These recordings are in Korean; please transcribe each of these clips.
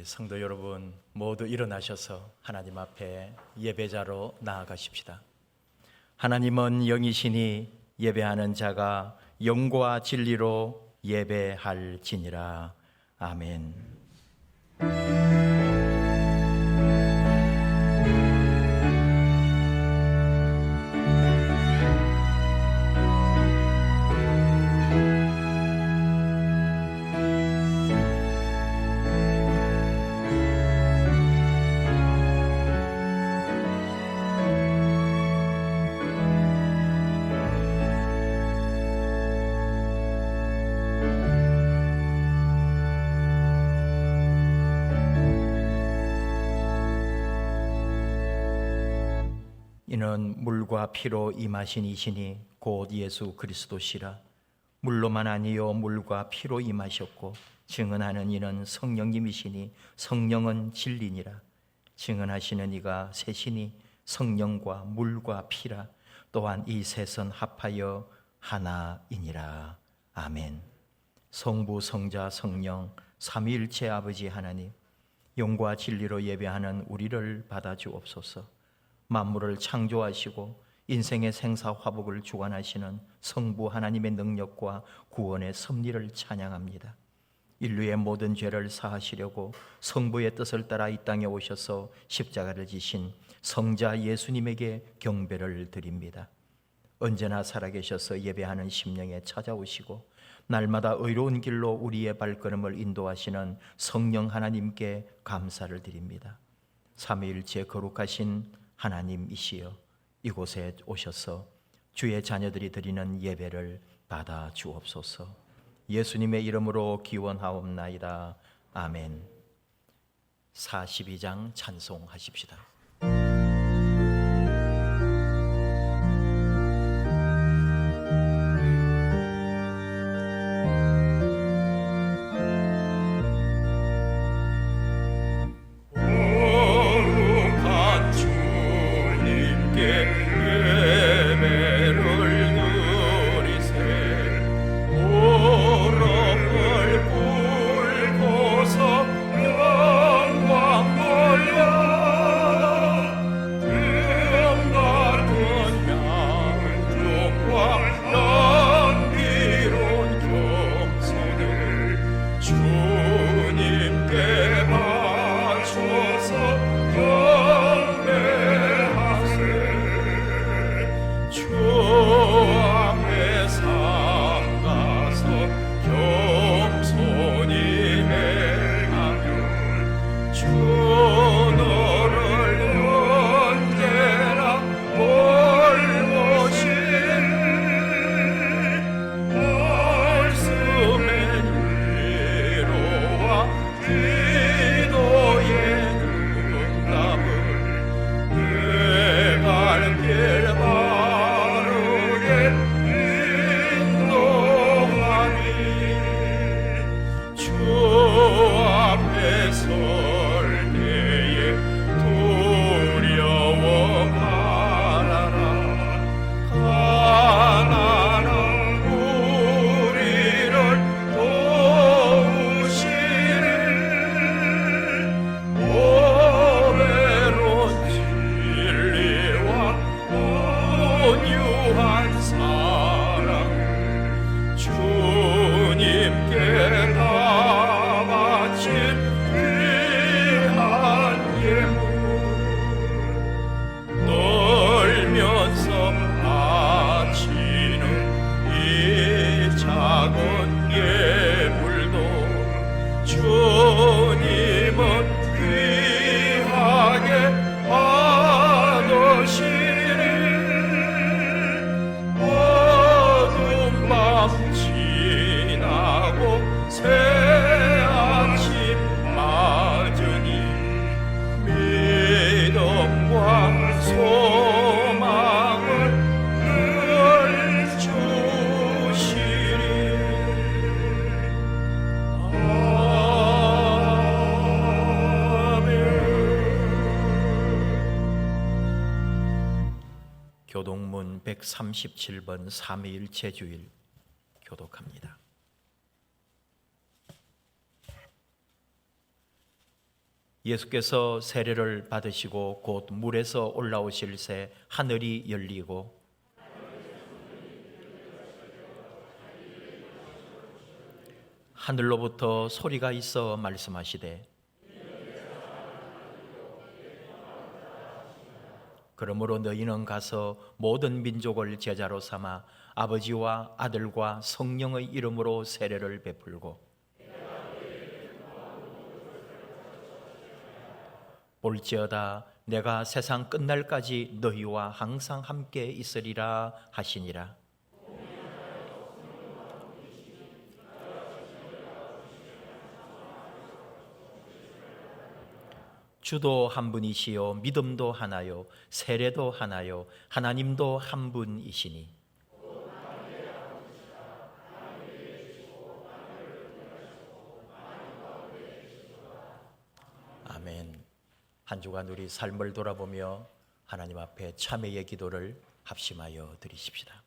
우리 성도 여러분 모두 일어나셔서 하나님 앞에 예배자로 나아가십시다. 하나님은 영이시니 예배하는 자가 영과 진리로 예배할지니라. 아멘. 이는 물과 피로 임하신 이시니 곧 예수 그리스도시라. 물로만 아니요 물과 피로 임하셨고 증언하는 이는 성령님이시니 성령은 진리니라. 증언하시는 이가 셋이니 성령과 물과 피라. 또한 이 셋은 합하여 하나이니라. 아멘. 성부 성자 성령 삼위일체 아버지 하나님, 영과 진리로 예배하는 우리를 받아주옵소서. 만물을 창조하시고 인생의 생사화복을 주관하시는 성부 하나님의 능력과 구원의 섭리를 찬양합니다. 인류의 모든 죄를 사하시려고 성부의 뜻을 따라 이 땅에 오셔서 십자가를 지신 성자 예수님에게 경배를 드립니다. 언제나 살아계셔서 예배하는 심령에 찾아오시고 날마다 의로운 길로 우리의 발걸음을 인도하시는 성령 하나님께 감사를 드립니다. 삼위일체 거룩하신 하나님이시여, 이곳에 오셔서 주의 자녀들이 드리는 예배를 받아 주옵소서. 예수님의 이름으로 기원하옵나이다. 아멘. 42장 찬송하십시다. 교동문 137번 삼위일체 주일 교독합니다. 예수께서 세례를 받으시고 곧 물에서 올라오실 새 하늘이 열리고 하늘로부터 소리가 있어 말씀하시되 그러므로 너희는 가서 모든 민족을 제자로 삼아 아버지와 아들과 성령의 이름으로 세례를 베풀고 볼지어다 내가 세상 끝날까지 너희와 항상 함께 있으리라 하시니라. 주도 한 분이시요 믿음도 하나요 세례도 하나요 하나님도 한 분이시니 아멘. 한 주간 우리 삶을 돌아보며 하나님 앞에 참회의 기도를 합심하여 드리십시다.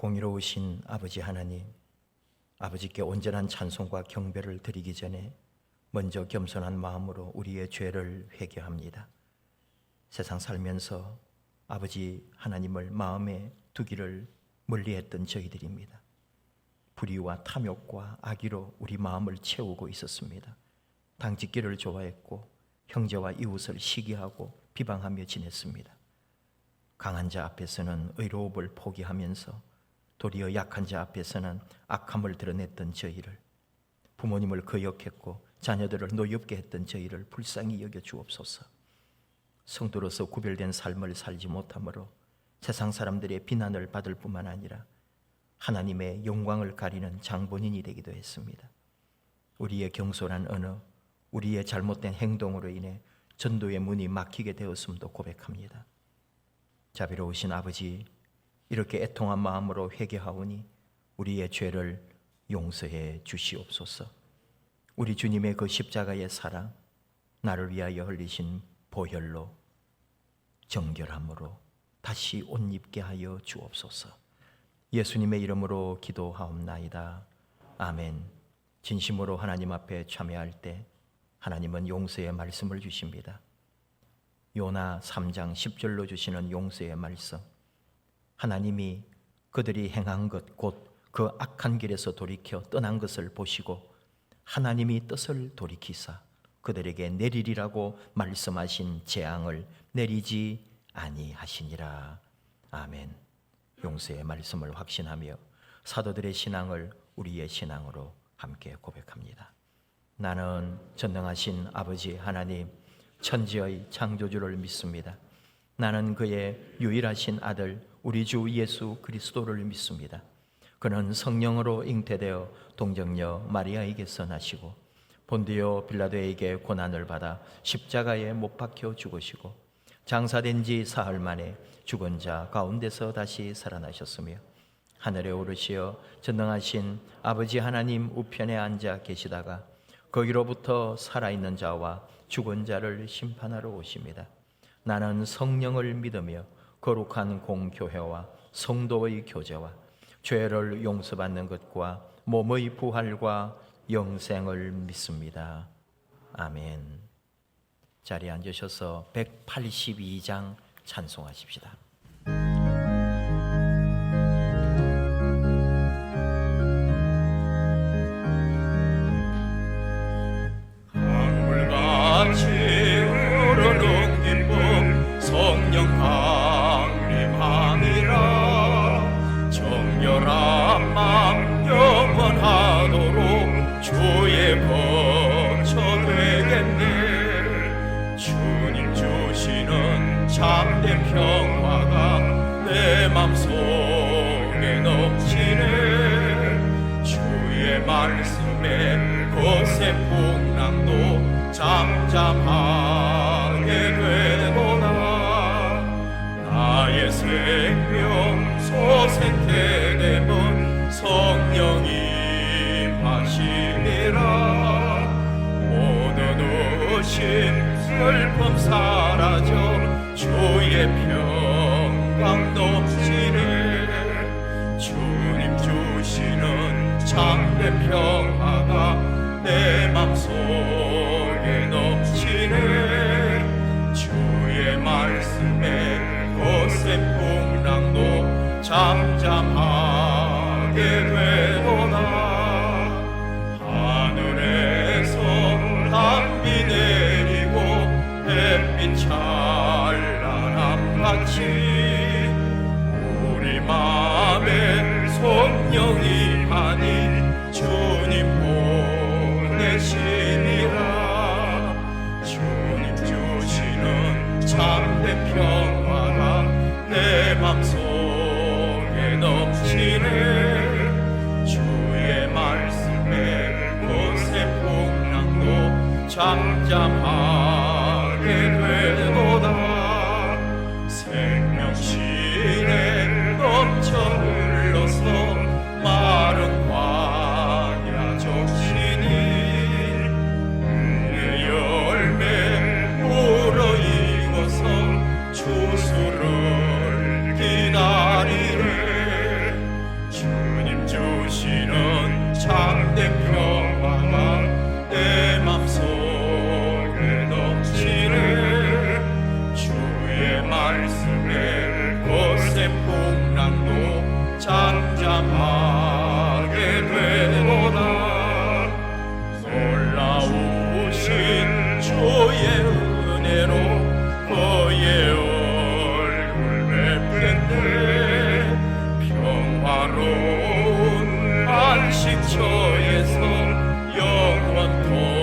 공의로우신 아버지 하나님, 아버지께 온전한 찬송과 경배를 드리기 전에 먼저 겸손한 마음으로 우리의 죄를 회개합니다. 세상 살면서 아버지 하나님을 마음에 두기를 멀리했던 저희들입니다. 불의와 탐욕과 악의로 우리 마음을 채우고 있었습니다. 당짓기를 좋아했고 형제와 이웃을 시기하고 비방하며 지냈습니다. 강한 자 앞에서는 의로움을 포기하면서 도리어 약한 자 앞에서는 악함을 드러냈던 저희를, 부모님을 거역했고 자녀들을 노엽게 했던 저희를 불쌍히 여겨 주옵소서. 성도로서 구별된 삶을 살지 못함으로 세상 사람들의 비난을 받을 뿐만 아니라 하나님의 영광을 가리는 장본인이 되기도 했습니다. 우리의 경솔한 언어, 우리의 잘못된 행동으로 인해 전도의 문이 막히게 되었음도 고백합니다. 자비로우신 아버지, 이렇게 애통한 마음으로 회개하오니 우리의 죄를 용서해 주시옵소서. 우리 주님의 그 십자가의 사랑, 나를 위하여 흘리신 보혈로 정결함으로 다시 옷 입게 하여 주옵소서. 예수님의 이름으로 기도하옵나이다. 아멘. 진심으로 하나님 앞에 참회할 때 하나님은 용서의 말씀을 주십니다. 요나 3장 10절로 주시는 용서의 말씀, 하나님이 그들이 행한 것 곧 그 악한 길에서 돌이켜 떠난 것을 보시고 하나님이 뜻을 돌이키사 그들에게 내리리라고 말씀하신 재앙을 내리지 아니하시니라. 아멘. 용서의 말씀을 확신하며 사도들의 신앙을 우리의 신앙으로 함께 고백합니다. 나는 전능하신 아버지 하나님, 천지의 창조주를 믿습니다. 나는 그의 유일하신 아들 우리 주 예수 그리스도를 믿습니다. 그는 성령으로 잉태되어 동정녀 마리아에게서 나시고 본디오 빌라도에게 고난을 받아 십자가에 못 박혀 죽으시고 장사된 지 사흘 만에 죽은 자 가운데서 다시 살아나셨으며 하늘에 오르시어 전능하신 아버지 하나님 우편에 앉아 계시다가 거기로부터 살아있는 자와 죽은 자를 심판하러 오십니다. 나는 성령을 믿으며 거룩한 공교회와 성도의 교제와 죄를 용서받는 것과 몸의 부활과 영생을 믿습니다. 아멘. 자리에 앉으셔서 182장 찬송하십시다. 강물같이 흐르는 기쁨 성령 강림하니라. 정결한 맘 영원하도록 주의 거처 되겠네. 주님 주시는 참된 평화가 내 맘속에 넘치네. 주의 말씀에 거센 풍랑도 잠잠하게 되도다. 나의 생명 소생케 되면 성령이 하시니라. 모든 의심 슬픔 사라져 주의 평강 넘치네. 주님 주시는 참된 평화가 내 맘속에 넘치네. 주의 말씀에 거센 풍랑도 잠잠하게 되도다. 하늘에서 단비 내리고 햇빛 찬란함같이 우리 맘에 성령이 하니 주님 보내시니라. 주님 주시는 참된 평화가 내 맘속에 넘치네. 주의 말씀에 거센 풍랑도 잠잠하게 되도다. 생명신에 넘쳐 흘러서 마른 광야 적시니 내 열매 물어익어서 주수를 기다리네. 주님 주시는 참된 평화가 내 맘속에 넘치네. 주의 말씀에 거센 풍랑도 잠잠하게 되도다. 놀라우신 주의 은혜로 그의 얼굴 뵙겠네. 평화로운 안식처에서 영원토록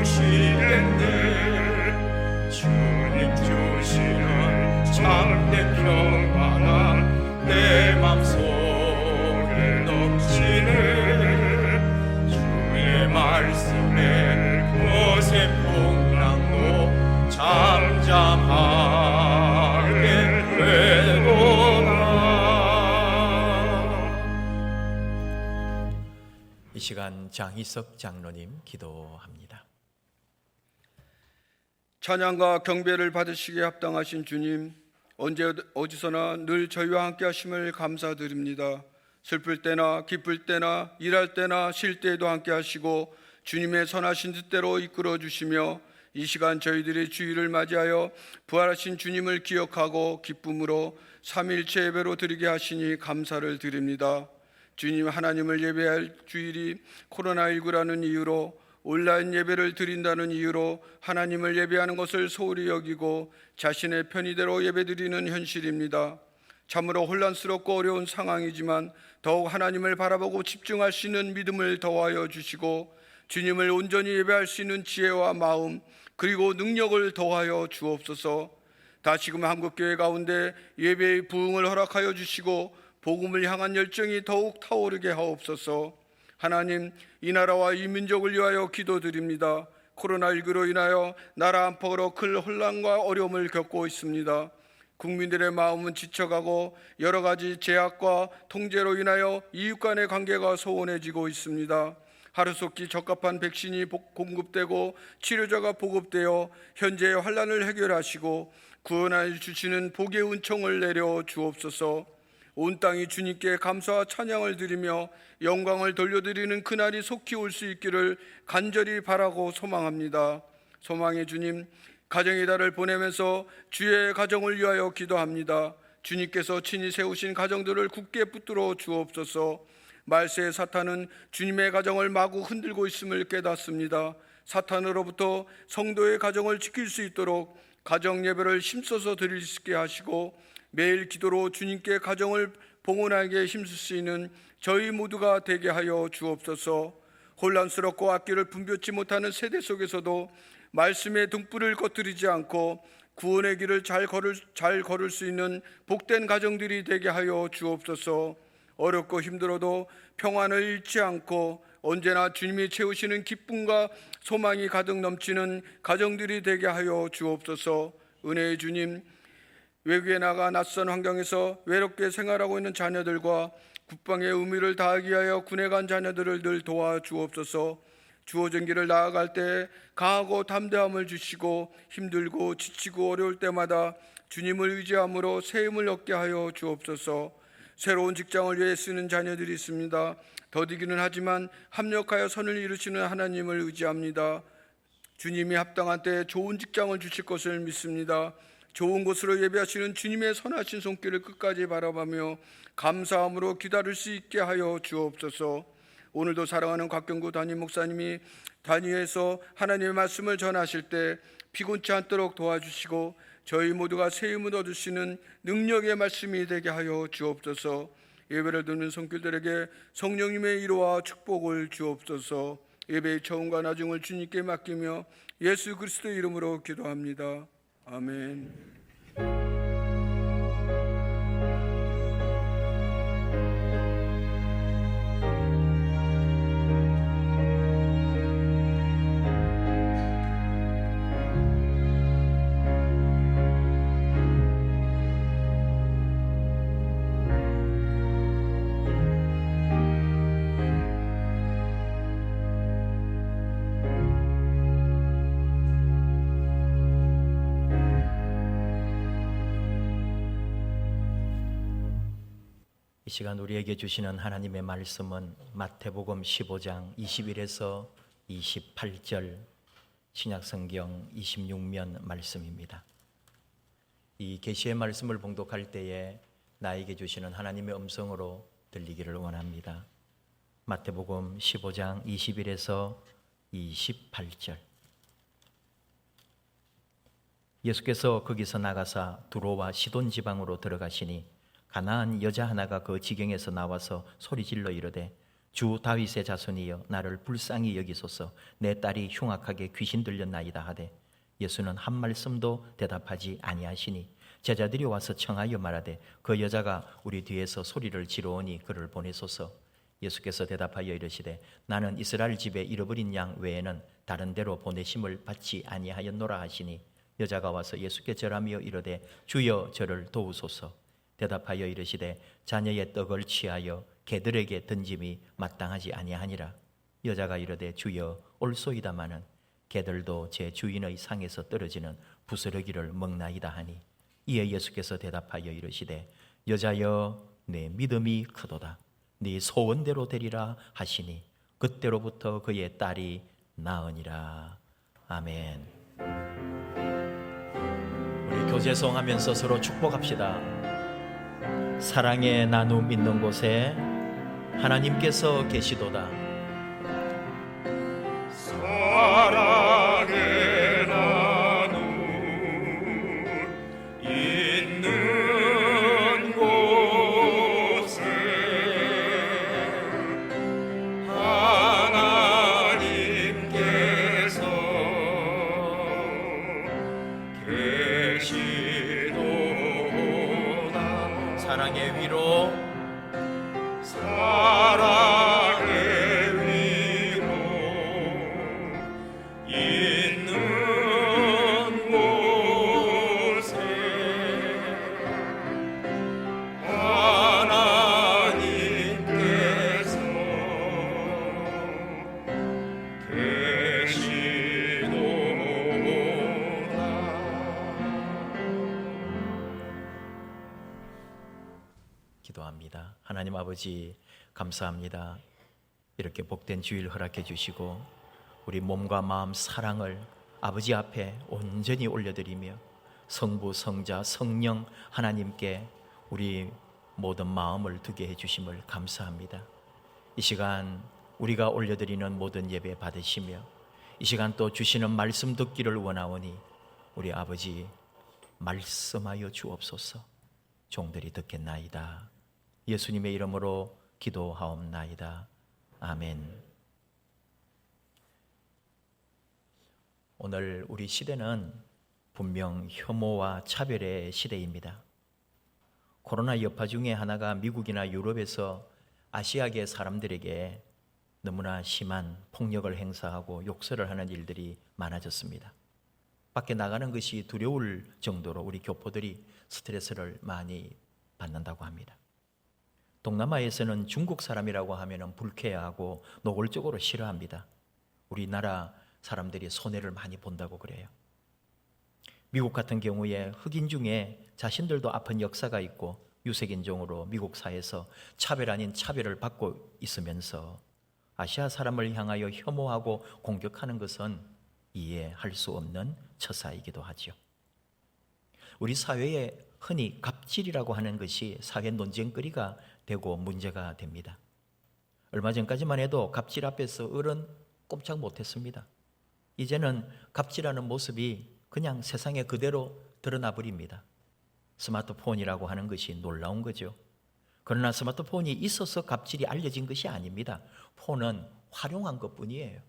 쉬겠네. 주님 주시는 참된 평화가 내 맘속에 넘치네. 주의 말씀에 거센 풍랑도 잠잠하게 되도다. 이 시간 장희석 장로님 기도합니다. 찬양과 경배를 받으시기에 합당하신 주님, 언제 어디서나 늘 저희와 함께 하심을 감사드립니다. 슬플 때나 기쁠 때나 일할 때나 쉴 때에도 함께 하시고 주님의 선하신 뜻대로 이끌어 주시며 이 시간 저희들의 주일을 맞이하여 부활하신 주님을 기억하고 기쁨으로 삼위일체 예배로 드리게 하시니 감사를 드립니다. 주님, 하나님을 예배할 주일이 코로나19라는 이유로 온라인 예배를 드린다는 이유로 하나님을 예배하는 것을 소홀히 여기고 자신의 편의대로 예배드리는 현실입니다. 참으로 혼란스럽고 어려운 상황이지만 더욱 하나님을 바라보고 집중할 수 있는 믿음을 더하여 주시고 주님을 온전히 예배할 수 있는 지혜와 마음 그리고 능력을 더하여 주옵소서. 다시금 한국교회 가운데 예배의 부흥을 허락하여 주시고 복음을 향한 열정이 더욱 타오르게 하옵소서. 하나님, 이 나라와 이 민족을 위하여 기도드립니다. 코로나19로 인하여 나라 안팎으로 큰 혼란과 어려움을 겪고 있습니다. 국민들의 마음은 지쳐가고 여러 가지 제약과 통제로 인하여 이웃 간의 관계가 소원해지고 있습니다. 하루속히 적합한 백신이 공급되고 치료자가 보급되어 현재의 환난을 해결하시고 구원하여 주시는 복의 은총을 내려 주옵소서. 온 땅이 주님께 감사와 찬양을 드리며 영광을 돌려드리는 그날이 속히 올 수 있기를 간절히 바라고 소망합니다. 소망의 주님, 가정의 달을 보내면서 주의 가정을 위하여 기도합니다. 주님께서 친히 세우신 가정들을 굳게 붙들어 주옵소서. 말세의 사탄은 주님의 가정을 마구 흔들고 있음을 깨닫습니다. 사탄으로부터 성도의 가정을 지킬 수 있도록 가정 예배를 힘써서 드릴 수 있게 하시고 매일 기도로 주님께 가정을 봉헌하게 힘쓸 수 있는 저희 모두가 되게 하여 주옵소서. 혼란스럽고 앞길을 분별치 못하는 세대 속에서도 말씀의 등불을 꺼뜨리지 않고 구원의 길을 잘 걸을 수 있는 복된 가정들이 되게 하여 주옵소서. 어렵고 힘들어도 평안을 잃지 않고 언제나 주님이 채우시는 기쁨과 소망이 가득 넘치는 가정들이 되게 하여 주옵소서. 은혜의 주님, 외국에 나가 낯선 환경에서 외롭게 생활하고 있는 자녀들과 국방의 의무를 다하기 위하여 군에 간 자녀들을 늘 도와주옵소서. 주어진 길을 나아갈 때 강하고 담대함을 주시고 힘들고 지치고 어려울 때마다 주님을 의지함으로 새 힘을 얻게 하여 주옵소서. 새로운 직장을 위해 쓰는 자녀들이 있습니다. 더디기는 하지만 합력하여 선을 이루시는 하나님을 의지합니다. 주님이 합당한 때에 좋은 직장을 주실 것을 믿습니다. 좋은 곳으로 예배하시는 주님의 선하신 손길을 끝까지 바라보며 감사함으로 기다릴 수 있게 하여 주옵소서. 오늘도 사랑하는 곽경구 담임 목사님이 단위에서 하나님의 말씀을 전하실 때 피곤치 않도록 도와주시고 저희 모두가 새 힘을 얻으시는 능력의 말씀이 되게 하여 주옵소서. 예배를 듣는 손길들에게 성령님의 위로와 축복을 주옵소서. 예배의 처음과 나중을 주님께 맡기며 예수 그리스도의 이름으로 기도합니다. 아멘. 이 시간 우리에게 주시는 하나님의 말씀은 마태복음 15장 21에서 28절, 신약성경 26면 말씀입니다. 이 계시의 말씀을 봉독할 때에 나에게 주시는 하나님의 음성으로 들리기를 원합니다. 마태복음 15장 21에서 28절. 예수께서 거기서 나가사 두로와 시돈 지방으로 들어가시니 가나안 여자 하나가 그 지경에서 나와서 소리질러 이르되 주 다윗의 자손이여 나를 불쌍히 여기소서. 내 딸이 흉악하게 귀신 들렸나이다 하되 예수는 한 말씀도 대답하지 아니하시니 제자들이 와서 청하여 말하되 그 여자가 우리 뒤에서 소리를 지르오니 그를 보내소서. 예수께서 대답하여 이르시되 나는 이스라엘 집에 잃어버린 양 외에는 다른 데로 보내심을 받지 아니하였노라 하시니 여자가 와서 예수께 절하며 이르되 주여 저를 도우소서. 대답하여 이르시되 자녀의 떡을 취하여 개들에게 던짐이 마땅하지 아니하니라. 여자가 이르되 주여 올소이다마는 개들도 제 주인의 상에서 떨어지는 부스러기를 먹나이다 하니 이에 예수께서 대답하여 이르시되 여자여 내 믿음이 크도다. 네 소원대로 되리라 하시니 그때로부터 그의 딸이 나으니라. 아멘. 우리 교제송 하면서 서로 축복합시다. 사랑의 나눔 있는 곳에 하나님께서 계시도다. 사랑의 나눔 있는 곳에 하나님께서 계시도다. 사랑의 위로 사랑의 위로 있는 곳에 기도합니다. 하나님 아버지 감사합니다. 이렇게 복된 주일 허락해 주시고 우리 몸과 마음 사랑을 아버지 앞에 온전히 올려드리며 성부 성자 성령 하나님께 우리 모든 마음을 두게 해주심을 감사합니다. 이 시간 우리가 올려드리는 모든 예배 받으시며 이 시간 또 주시는 말씀 듣기를 원하오니 우리 아버지 말씀하여 주옵소서. 종들이 듣겠나이다. 예수님의 이름으로 기도하옵나이다. 아멘. 오늘 우리 시대는 분명 혐오와 차별의 시대입니다. 코로나 여파 중에 하나가 미국이나 유럽에서 아시아계 사람들에게 너무나 심한 폭력을 행사하고 욕설을 하는 일들이 많아졌습니다. 밖에 나가는 것이 두려울 정도로 우리 교포들이 스트레스를 많이 받는다고 합니다. 동남아에서는 중국 사람이라고 하면 불쾌하고 노골적으로 싫어합니다. 우리나라 사람들이 손해를 많이 본다고 그래요. 미국 같은 경우에 흑인 중에 자신들도 아픈 역사가 있고 유색인종으로 미국 사회에서 차별 아닌 차별을 받고 있으면서 아시아 사람을 향하여 혐오하고 공격하는 것은 이해할 수 없는 처사이기도 하죠. 우리 사회에 흔히 갑질이라고 하는 것이 사회 논쟁거리가 되고 문제가 됩니다. 얼마 전까지만 해도 갑질 앞에서 어른 꼼짝 못했습니다. 이제는 갑질하는 모습이 그냥 세상에 그대로 드러나 버립니다. 스마트폰이라고 하는 것이 놀라운 거죠. 그러나 스마트폰이 있어서 갑질이 알려진 것이 아닙니다. 폰은 활용한 것뿐이에요.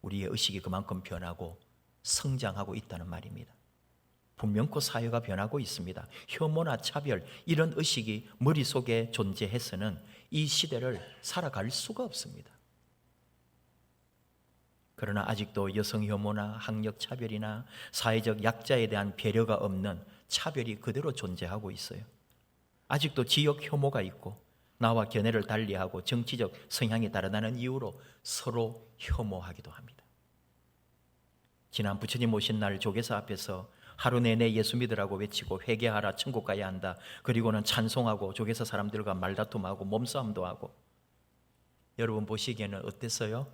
우리의 의식이 그만큼 변하고 성장하고 있다는 말입니다. 분명코 사회가 변하고 있습니다. 혐오나 차별 이런 의식이 머릿속에 존재해서는 이 시대를 살아갈 수가 없습니다. 그러나 아직도 여성 혐오나 학력 차별이나 사회적 약자에 대한 배려가 없는 차별이 그대로 존재하고 있어요. 아직도 지역 혐오가 있고 나와 견해를 달리하고 정치적 성향이 다르다는 이유로 서로 혐오하기도 합니다. 지난 부처님 오신 날 조계사 앞에서 하루 내내 예수 믿으라고 외치고 회개하라, 천국 가야 한다. 그리고는 찬송하고 조계사 사람들과 말다툼하고 몸싸움도 하고. 여러분 보시기에는 어땠어요?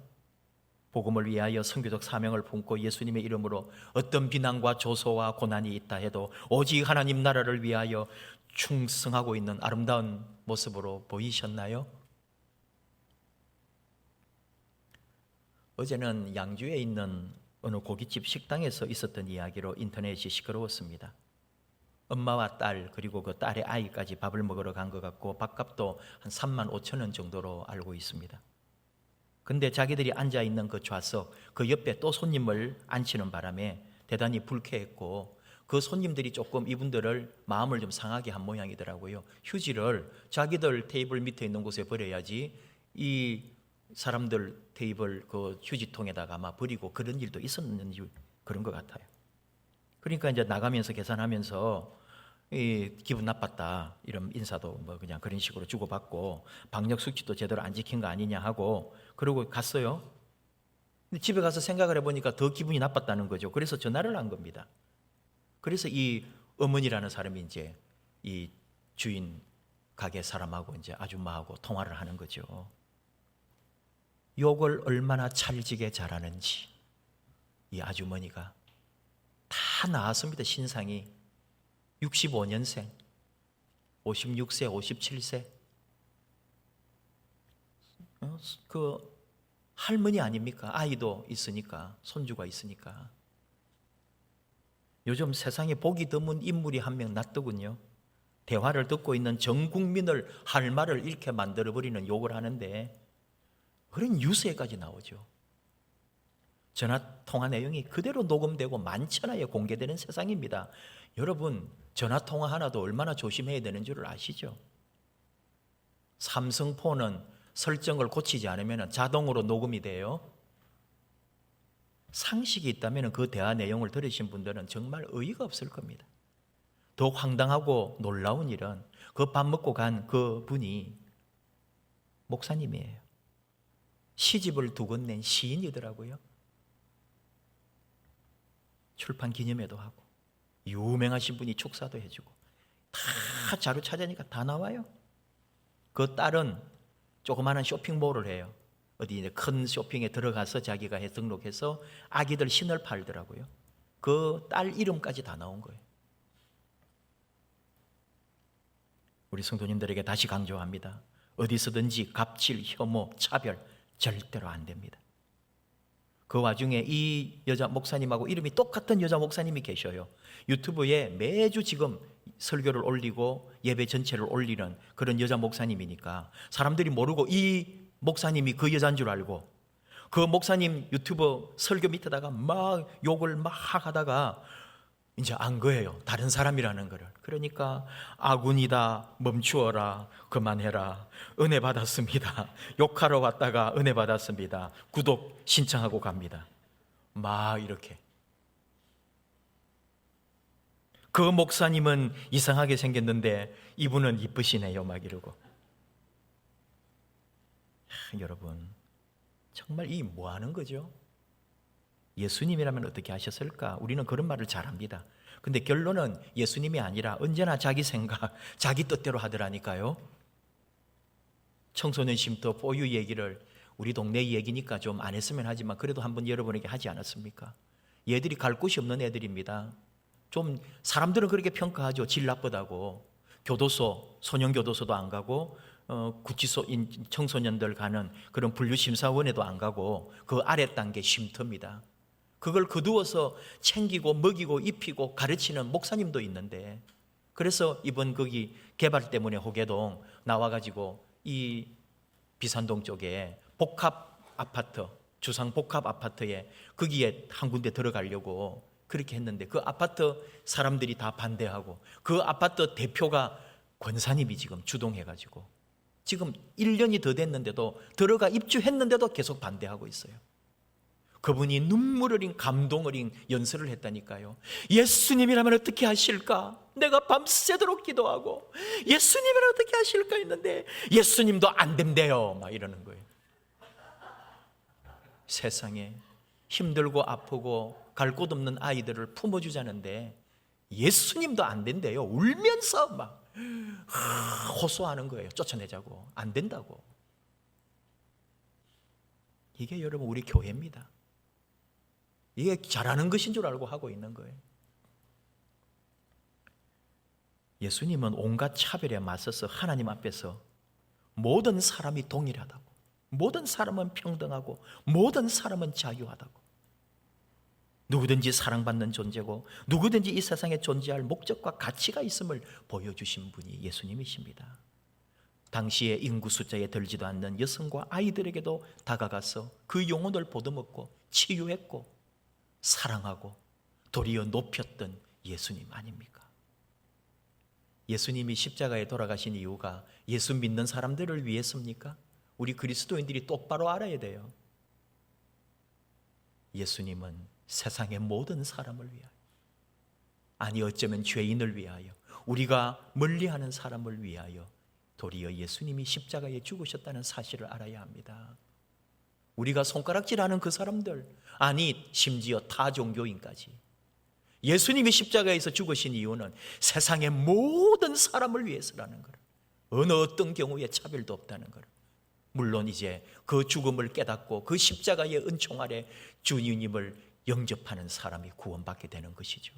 복음을 위하여 선교적 사명을 품고 예수님의 이름으로 어떤 비난과 조소와 고난이 있다 해도 오직 하나님 나라를 위하여 충성하고 있는 아름다운 모습으로 보이셨나요? 어제는 양주에 있는 어느 고깃집 식당에서 있었던 이야기로 인터넷이 시끄러웠습니다. 엄마와 딸 그리고 그 딸의 아이까지 밥을 먹으러 간 것 같고 밥값도 한 3만 5천 원 정도로 알고 있습니다. 근데 자기들이 앉아있는 그 좌석 그 옆에 또 손님을 앉히는 바람에 대단히 불쾌했고 그 손님들이 조금 이분들을 마음을 좀 상하게 한 모양이더라고요. 휴지를 자기들 테이블 밑에 있는 곳에 버려야지 이 사람들 테이블 그 휴지통에다가 아마 버리고 그런 일도 있었는지 그런 것 같아요. 그러니까 이제 나가면서 계산하면서 기분 나빴다 이런 인사도 뭐 그냥 그런 식으로 주고받고 방역 수칙도 제대로 안 지킨 거 아니냐 하고 그러고 갔어요. 근데 집에 가서 생각을 해보니까 더 기분이 나빴다는 거죠. 그래서 전화를 한 겁니다. 그래서 이 어머니라는 사람이 이제 이 주인 가게 사람하고 이제 아줌마하고 통화를 하는 거죠. 욕을 얼마나 찰지게 잘하는지 이 아주머니가 다 나왔습니다. 신상이 65년생, 56세, 57세 그 할머니 아닙니까? 아이도 있으니까 손주가 있으니까 요즘 세상에 보기 드문 인물이 한 명 났더군요. 대화를 듣고 있는 전 국민을 할 말을 잃게 만들어버리는 욕을 하는데 그런 뉴스에까지 나오죠. 전화통화 내용이 그대로 녹음되고 만천하에 공개되는 세상입니다. 여러분 전화통화 하나도 얼마나 조심해야 되는 줄 아시죠? 삼성폰은 설정을 고치지 않으면 자동으로 녹음이 돼요. 상식이 있다면 그 대화 내용을 들으신 분들은 정말 의의가 없을 겁니다. 더 황당하고 놀라운 일은 그 밥 먹고 간 그 분이 목사님이에요. 시집을 두 권 낸 시인이더라고요. 출판 기념회도 하고 유명하신 분이 축사도 해주고 다 자료 찾으니까 다 나와요. 그 딸은 조그마한 쇼핑몰을 해요. 어디 이제 큰 쇼핑에 들어가서 자기가 등록해서 아기들 신을 팔더라고요. 그 딸 이름까지 다 나온 거예요. 우리 성도님들에게 다시 강조합니다. 어디서든지 갑질, 혐오, 차별 절대로 안 됩니다. 그 와중에 이 여자 목사님하고 이름이 똑같은 여자 목사님이 계셔요. 유튜브에 매주 지금 설교를 올리고 예배 전체를 올리는 그런 여자 목사님이니까 사람들이 모르고 이 목사님이 그 여자인 줄 알고 그 목사님 유튜브 설교 밑에다가 막 욕을 막 하다가 이제 안 거예요. 다른 사람이라는 거를. 그러니까 아군이다, 멈추어라, 그만해라, 은혜 받았습니다, 욕하러 왔다가 은혜 받았습니다, 구독 신청하고 갑니다. 막 이렇게. 그 목사님은 이상하게 생겼는데 이분은 이쁘시네요 막 이러고. 여러분 정말 이 뭐 하는 거죠? 예수님이라면 어떻게 하셨을까? 우리는 그런 말을 잘합니다. 근데 결론은 예수님이 아니라 언제나 자기 생각, 자기 뜻대로 하더라니까요. 청소년 쉼터 포유 얘기를 우리 동네 얘기니까 좀 안 했으면 하지만 그래도 한번 여러분에게 하지 않았습니까? 얘들이 갈 곳이 없는 애들입니다. 좀 사람들은 그렇게 평가하죠. 질 나쁘다고. 교도소, 소년교도소도 안 가고 구치소 청소년들 가는 그런 분류심사원에도 안 가고 그 아래 단계 쉼터입니다. 그걸 거두어서 챙기고 먹이고 입히고 가르치는 목사님도 있는데, 그래서 이번 거기 개발 때문에 호계동 나와가지고 이 비산동 쪽에 복합 아파트, 주상 복합 아파트에 거기에 한 군데 들어가려고 그렇게 했는데 그 아파트 사람들이 다 반대하고 그 아파트 대표가 권사님이 지금 주동해가지고 지금 1년이 더 됐는데도 들어가 입주했는데도 계속 반대하고 있어요. 그분이 눈물 어린 감동 어린 연설을 했다니까요. 예수님이라면 어떻게 하실까? 내가 밤새도록 기도하고 예수님이라면 어떻게 하실까 했는데 예수님도 안 된대요 막 이러는 거예요. 세상에 힘들고 아프고 갈 곳 없는 아이들을 품어주자는데 예수님도 안 된대요. 울면서 막 호소하는 거예요. 쫓아내자고. 안 된다고. 이게 여러분 우리 교회입니다. 이게 잘하는 것인 줄 알고 하고 있는 거예요. 예수님은 온갖 차별에 맞서서 하나님 앞에서 모든 사람이 동일하다고, 모든 사람은 평등하고 모든 사람은 자유하다고, 누구든지 사랑받는 존재고 누구든지 이 세상에 존재할 목적과 가치가 있음을 보여주신 분이 예수님이십니다. 당시의 인구 숫자에 들지도 않는 여성과 아이들에게도 다가가서 그 영혼을 보듬었고 치유했고 사랑하고 도리어 높였던 예수님 아닙니까? 예수님이 십자가에 돌아가신 이유가 예수 믿는 사람들을 위해서입니까? 우리 그리스도인들이 똑바로 알아야 돼요. 예수님은 세상의 모든 사람을 위하여, 아니 어쩌면 죄인을 위하여, 우리가 멀리하는 사람을 위하여 도리어 예수님이 십자가에 죽으셨다는 사실을 알아야 합니다. 우리가 손가락질하는 그 사람들, 아니 심지어 타 종교인까지 예수님이 십자가에서 죽으신 이유는 세상의 모든 사람을 위해서라는 것, 어느 어떤 경우에 차별도 없다는 것. 물론 이제 그 죽음을 깨닫고 그 십자가의 은총 아래 주님을 영접하는 사람이 구원받게 되는 것이죠.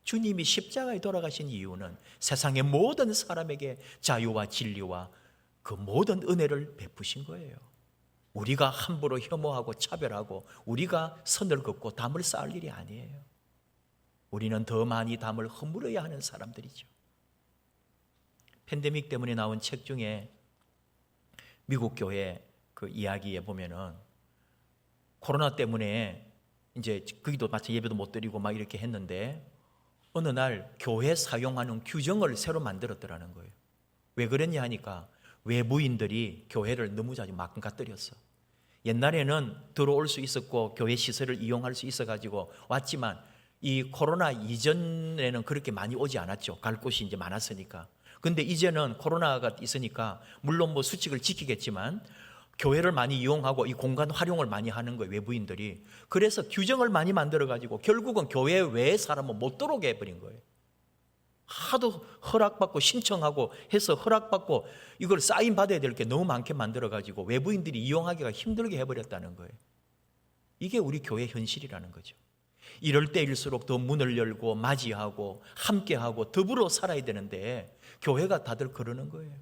주님이 십자가에 돌아가신 이유는 세상의 모든 사람에게 자유와 진리와 그 모든 은혜를 베푸신 거예요. 우리가 함부로 혐오하고 차별하고 우리가 선을 긋고 담을 쌓을 일이 아니에요. 우리는 더 많이 담을 허물어야 하는 사람들이죠. 팬데믹 때문에 나온 책 중에 미국 교회 그 이야기에 보면은 코로나 때문에 이제 거기도 마치 예배도 못 드리고 막 이렇게 했는데 어느 날 교회 사용하는 규정을 새로 만들었더라는 거예요. 왜 그랬냐 하니까 외부인들이 교회를 너무 자주 망가뜨렸어. 옛날에는 들어올 수 있었고 교회 시설을 이용할 수 있어가지고 왔지만 이 코로나 이전에는 그렇게 많이 오지 않았죠. 갈 곳이 이제 많았으니까. 근데 이제는 코로나가 있으니까 물론 뭐 수칙을 지키겠지만 교회를 많이 이용하고 이 공간 활용을 많이 하는 거예요, 외부인들이. 그래서 규정을 많이 만들어가지고 결국은 교회 외의 사람은 못 들어오게 해버린 거예요. 하도 허락받고 신청하고 해서 허락받고 이걸 사인 받아야 될 게 너무 많게 만들어가지고 외부인들이 이용하기가 힘들게 해버렸다는 거예요. 이게 우리 교회 현실이라는 거죠. 이럴 때일수록 더 문을 열고 맞이하고 함께하고 더불어 살아야 되는데 교회가 다들 그러는 거예요.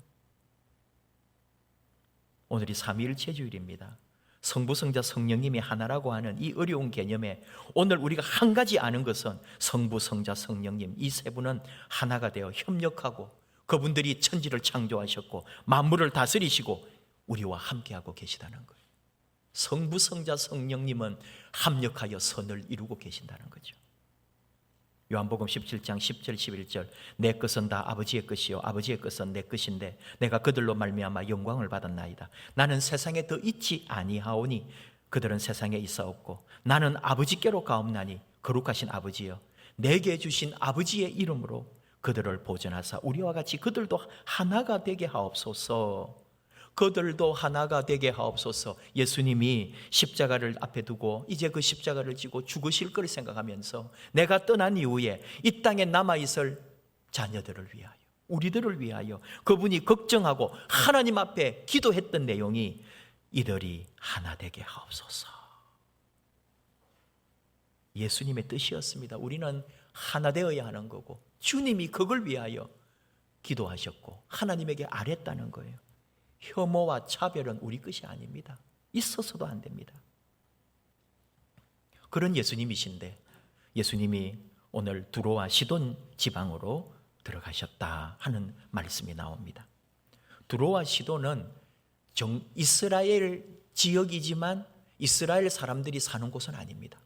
오늘이 삼위일체 주일입니다. 성부, 성자, 성령님이 하나라고 하는 이 어려운 개념에 오늘 우리가 한 가지 아는 것은 성부, 성자, 성령님 이 세 분은 하나가 되어 협력하고 그분들이 천지를 창조하셨고 만물을 다스리시고 우리와 함께하고 계시다는 거예요. 성부, 성자, 성령님은 합력하여 선을 이루고 계신다는 거죠. 요한복음 17장 10절 11절 내 것은 다 아버지의 것이요 아버지의 것은 내 것인데 내가 그들로 말미암아 영광을 받았나이다. 나는 세상에 더 있지 아니하오니 그들은 세상에 있사옵고 나는 아버지께로 가옵나니 거룩하신 아버지여 내게 주신 아버지의 이름으로 그들을 보존하사 우리와 같이 그들도 하나가 되게 하옵소서. 그들도 하나가 되게 하옵소서. 예수님이 십자가를 앞에 두고 이제 그 십자가를 지고 죽으실 걸 생각하면서 내가 떠난 이후에 이 땅에 남아있을 자녀들을 위하여 우리들을 위하여 그분이 걱정하고 하나님 앞에 기도했던 내용이 이들이 하나 되게 하옵소서. 예수님의 뜻이었습니다. 우리는 하나 되어야 하는 거고 주님이 그걸 위하여 기도하셨고 하나님에게 아뢰었다는 거예요. 혐오와 차별은 우리 것이 아닙니다. 있어서도 안 됩니다. 그런 예수님이신데 예수님이 오늘 두로와 시돈 지방으로 들어가셨다 하는 말씀이 나옵니다. 두로와 시돈은 이스라엘 지역이지만 이스라엘 사람들이 사는 곳은 아닙니다.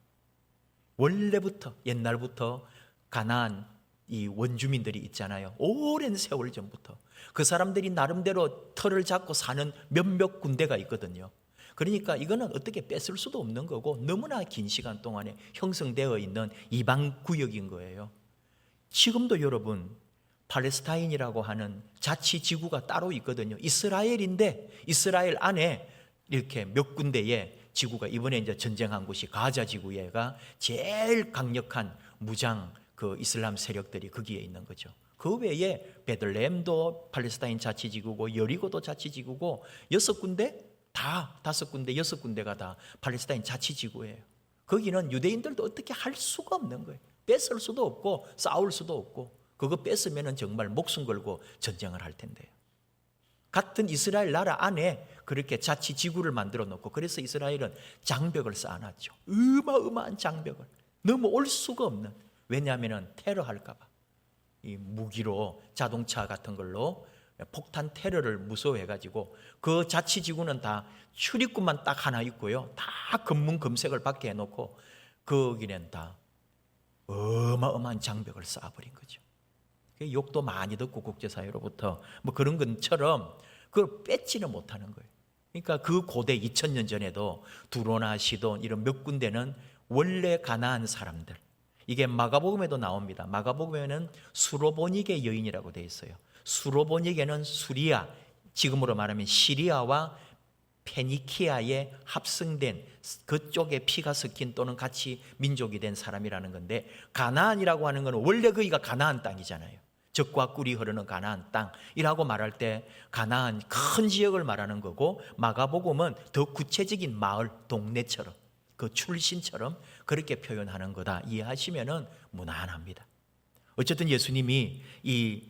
원래부터 옛날부터 가나안 이 원주민들이 있잖아요. 오랜 세월 전부터 그 사람들이 나름대로 터를 잡고 사는 몇몇 군대가 있거든요. 그러니까 이거는 어떻게 뺏을 수도 없는 거고 너무나 긴 시간 동안에 형성되어 있는 이방 구역인 거예요. 지금도 여러분 팔레스타인이라고 하는 자치지구가 따로 있거든요. 이스라엘인데 이스라엘 안에 이렇게 몇 군데의 지구가 이번에 이제 전쟁한 곳이 가자 지구가 제일 강력한 무장 그 이슬람 세력들이 거기에 있는 거죠. 그 외에 베들레헴도 팔레스타인 자치지구고 여리고도 자치지구고 6군데 다 5군데 6군데가 다 팔레스타인 자치지구예요. 거기는 유대인들도 어떻게 할 수가 없는 거예요. 뺏을 수도 없고 싸울 수도 없고 그거 뺏으면 정말 목숨 걸고 전쟁을 할 텐데요. 같은 이스라엘 나라 안에 그렇게 자치지구를 만들어 놓고 그래서 이스라엘은 장벽을 쌓아놨죠. 어마어마한 장벽을 넘어올 수가 없는. 왜냐하면 테러할까 봐. 이 무기로 자동차 같은 걸로 폭탄 테러를 무서워해가지고 그 자치지구는 다 출입구만 딱 하나 있고요. 다 검문 검색을 받게 해놓고 거기는 다 어마어마한 장벽을 쌓아버린 거죠. 욕도 많이 듣고 국제사회로부터 뭐 그런 것처럼 그걸 뺏지는 못하는 거예요. 그러니까 그 고대 2000년 전에도 두로나 시돈 이런 몇 군데는 원래 가나안 사람들 이게 마가복음에도 나옵니다. 마가복음에는 수로보니게 여인이라고 되어 있어요. 수로보니게는 수리아, 지금으로 말하면 시리아와 페니키아에 합성된 그쪽에 피가 섞인 또는 같이 민족이 된 사람이라는 건데 가나안이라고 하는 것은 원래 거기가 가나안 땅이잖아요. 젖과 꿀이 흐르는 가나안 땅이라고 말할 때 가나안 큰 지역을 말하는 거고 마가복음은 더 구체적인 마을, 동네처럼 그 출신처럼 그렇게 표현하는 거다 이해하시면 무난합니다. 어쨌든 예수님이 이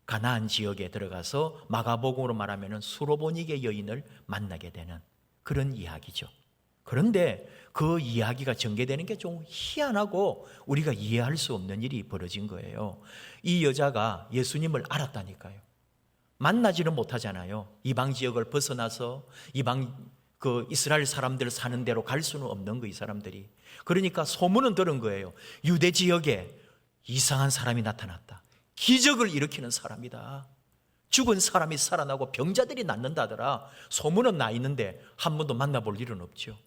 가나안 지역에 들어가서 마가복음으로 말하면 수로보니게 여인을 만나게 되는 그런 이야기죠. 그런데 그 이야기가 전개되는 게 좀 희한하고 우리가 이해할 수 없는 일이 벌어진 거예요. 이 여자가 예수님을 알았다니까요. 만나지는 못하잖아요. 이방 지역을 벗어나서 이방 그 이스라엘 사람들 사는 데로 갈 수는 없는 거 이 사람들이. 그러니까 소문은 들은 거예요. 유대 지역에 이상한 사람이 나타났다. 기적을 일으키는 사람이다. 죽은 사람이 살아나고 병자들이 낫는다더라. 소문은 나 있는데 한 번도 만나볼 일은 없죠.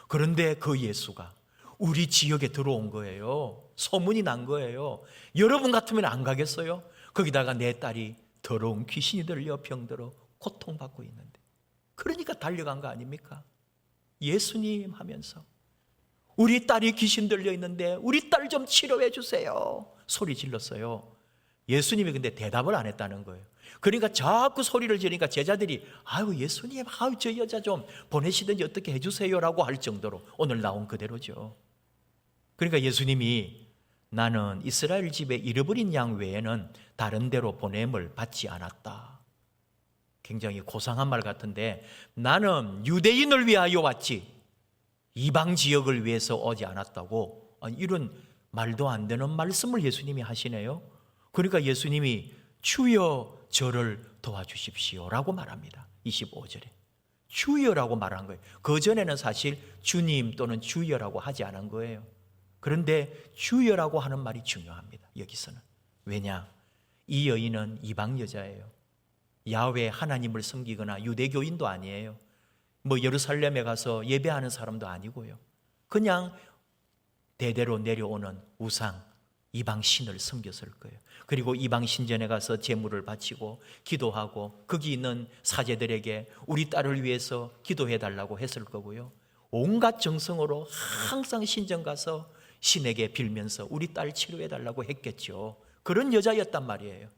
그런데 그 예수가 우리 지역에 들어온 거예요. 소문이 난 거예요. 여러분 같으면 안 가겠어요? 거기다가 내 딸이 더러운 귀신이 들려 병들어 고통받고 있는데 그러니까 달려간 거 아닙니까? 예수님 하면서 우리 딸이 귀신 들려 있는데 우리 딸 좀 치료해 주세요 소리 질렀어요. 예수님이 근데 대답을 안 했다는 거예요. 그러니까 자꾸 소리를 지르니까 제자들이 아유 예수님, 아유 저 여자 좀 보내시든지 어떻게 해주세요라고 할 정도로 오늘 나온 그대로죠. 그러니까 예수님이 나는 이스라엘 집에 잃어버린 양 외에는 다른 데로 보냄을 받지 않았다. 굉장히 고상한 말 같은데 나는 유대인을 위하여 왔지 이방 지역을 위해서 오지 않았다고, 이런 말도 안 되는 말씀을 예수님이 하시네요. 그러니까 예수님이 주여 저를 도와주십시오 라고 말합니다. 25절에 주여라고 말한 거예요. 그전에는 사실 주님 또는 주여라고 하지 않은 거예요. 그런데 주여라고 하는 말이 중요합니다. 여기서는. 왜냐? 이 여인은 이방 여자예요. 야훼 하나님을 섬기거나 유대교인도 아니에요. 뭐 예루살렘에 가서 예배하는 사람도 아니고요. 그냥 대대로 내려오는 우상 이방 신을 섬겼을 거예요. 그리고 이방 신전에 가서 제물을 바치고 기도하고 거기 있는 사제들에게 우리 딸을 위해서 기도해 달라고 했을 거고요. 온갖 정성으로 항상 신전 가서 신에게 빌면서 우리 딸 치료해 달라고 했겠죠. 그런 여자였단 말이에요.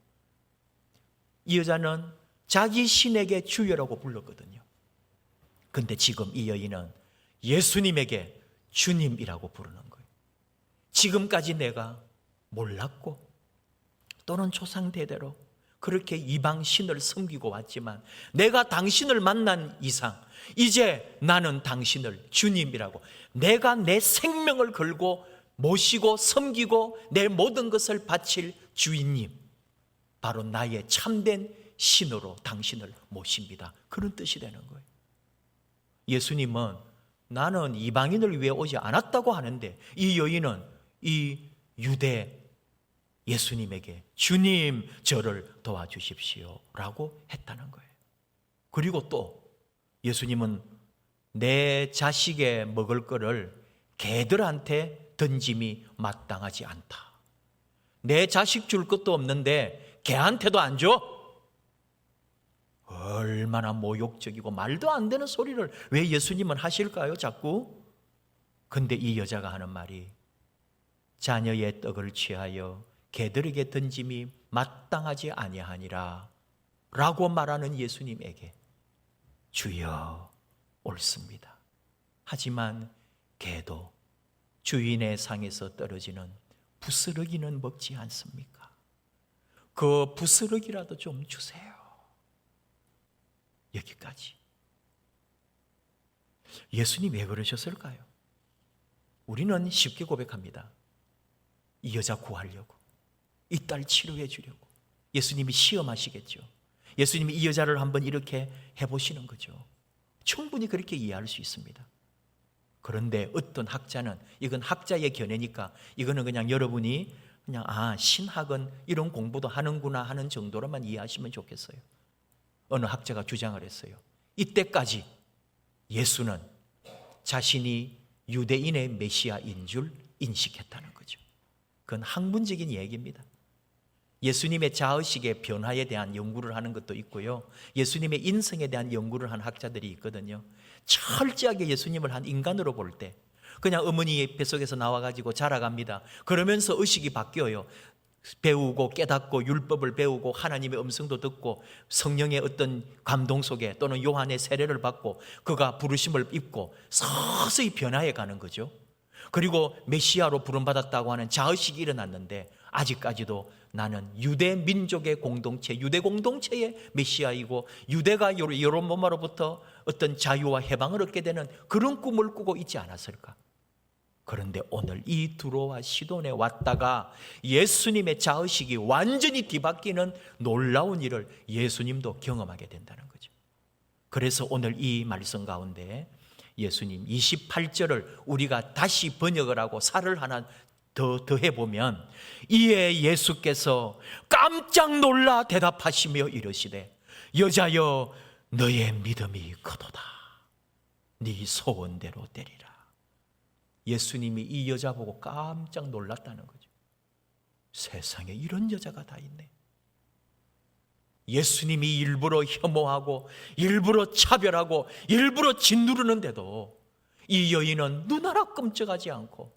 이 여자는 자기 신에게 주여라고 불렀거든요. 근데 지금 이 여인은 예수님에게 주님이라고 부르는 거예요. 지금까지 내가 몰랐고 또는 조상 대대로 그렇게 이방 신을 섬기고 왔지만 내가 당신을 만난 이상 이제 나는 당신을 주님이라고, 내가 내 생명을 걸고 모시고 섬기고 내 모든 것을 바칠 주인님, 바로 나의 참된 신으로 당신을 모십니다. 그런 뜻이 되는 거예요. 예수님은 나는 이방인을 위해 오지 않았다고 하는데 이 여인은 이 유대 예수님에게 주님 저를 도와주십시오 라고 했다는 거예요. 그리고 또 예수님은 내 자식의 먹을 거를 개들한테 던짐이 마땅하지 않다. 내 자식 줄 것도 없는데 개한테도 안 줘? 얼마나 모욕적이고 말도 안 되는 소리를 왜 예수님은 하실까요? 자꾸. 근데 이 여자가 하는 말이 자녀의 떡을 취하여 개들에게 던짐이 마땅하지 아니하니라 라고 말하는 예수님에게 주여 옳습니다. 하지만 개도 주인의 상에서 떨어지는 부스러기는 먹지 않습니까? 그 부스러기라도 좀 주세요. 여기까지. 예수님 왜 그러셨을까요? 우리는 쉽게 고백합니다. 이 여자 구하려고, 이 딸 치료해 주려고. 예수님이 시험하시겠죠. 예수님이 이 여자를 한번 이렇게 해보시는 거죠. 충분히 그렇게 이해할 수 있습니다. 그런데 어떤 학자는, 이건 학자의 견해니까 이거는 그냥 여러분이 그냥 신학은 이런 공부도 하는구나 하는 정도로만 이해하시면 좋겠어요. 어느 학자가 주장을 했어요. 이때까지 예수는 자신이 유대인의 메시아인 줄 인식했다는 거죠. 그건 학문적인 얘기입니다. 예수님의 자의식의 변화에 대한 연구를 하는 것도 있고요. 예수님의 인성에 대한 연구를 한 학자들이 있거든요. 철저하게 예수님을 한 인간으로 볼 때 그냥 어머니 뱃속에서 나와가지고 자라갑니다. 그러면서 의식이 바뀌어요. 배우고 깨닫고 율법을 배우고 하나님의 음성도 듣고 성령의 어떤 감동 속에 또는 요한의 세례를 받고 그가 부르심을 입고 서서히 변화해 가는 거죠. 그리고 메시아로 부름받았다고 하는 자의식이 일어났는데 아직까지도 나는 유대 민족의 공동체, 유대 공동체의 메시아이고 유대가 여로모마로부터 어떤 자유와 해방을 얻게 되는 그런 꿈을 꾸고 있지 않았을까? 그런데 오늘 이 두로와 시돈에 왔다가 예수님의 자의식이 완전히 뒤바뀌는 놀라운 일을 예수님도 경험하게 된다는 거죠. 그래서 오늘 이 말씀 가운데 예수님 28절을 우리가 다시 번역을 하고 살을 하나 더해보면 이에 예수께서 깜짝 놀라 대답하시며 이르시되 여자여 너의 믿음이 크도다. 네 소원대로 되리라. 예수님이 이 여자 보고 깜짝 놀랐다는 거죠. 세상에 이런 여자가 다 있네. 예수님이 일부러 혐오하고 일부러 차별하고 일부러 짓누르는데도 이 여인은 눈 하나 끔찍하지 않고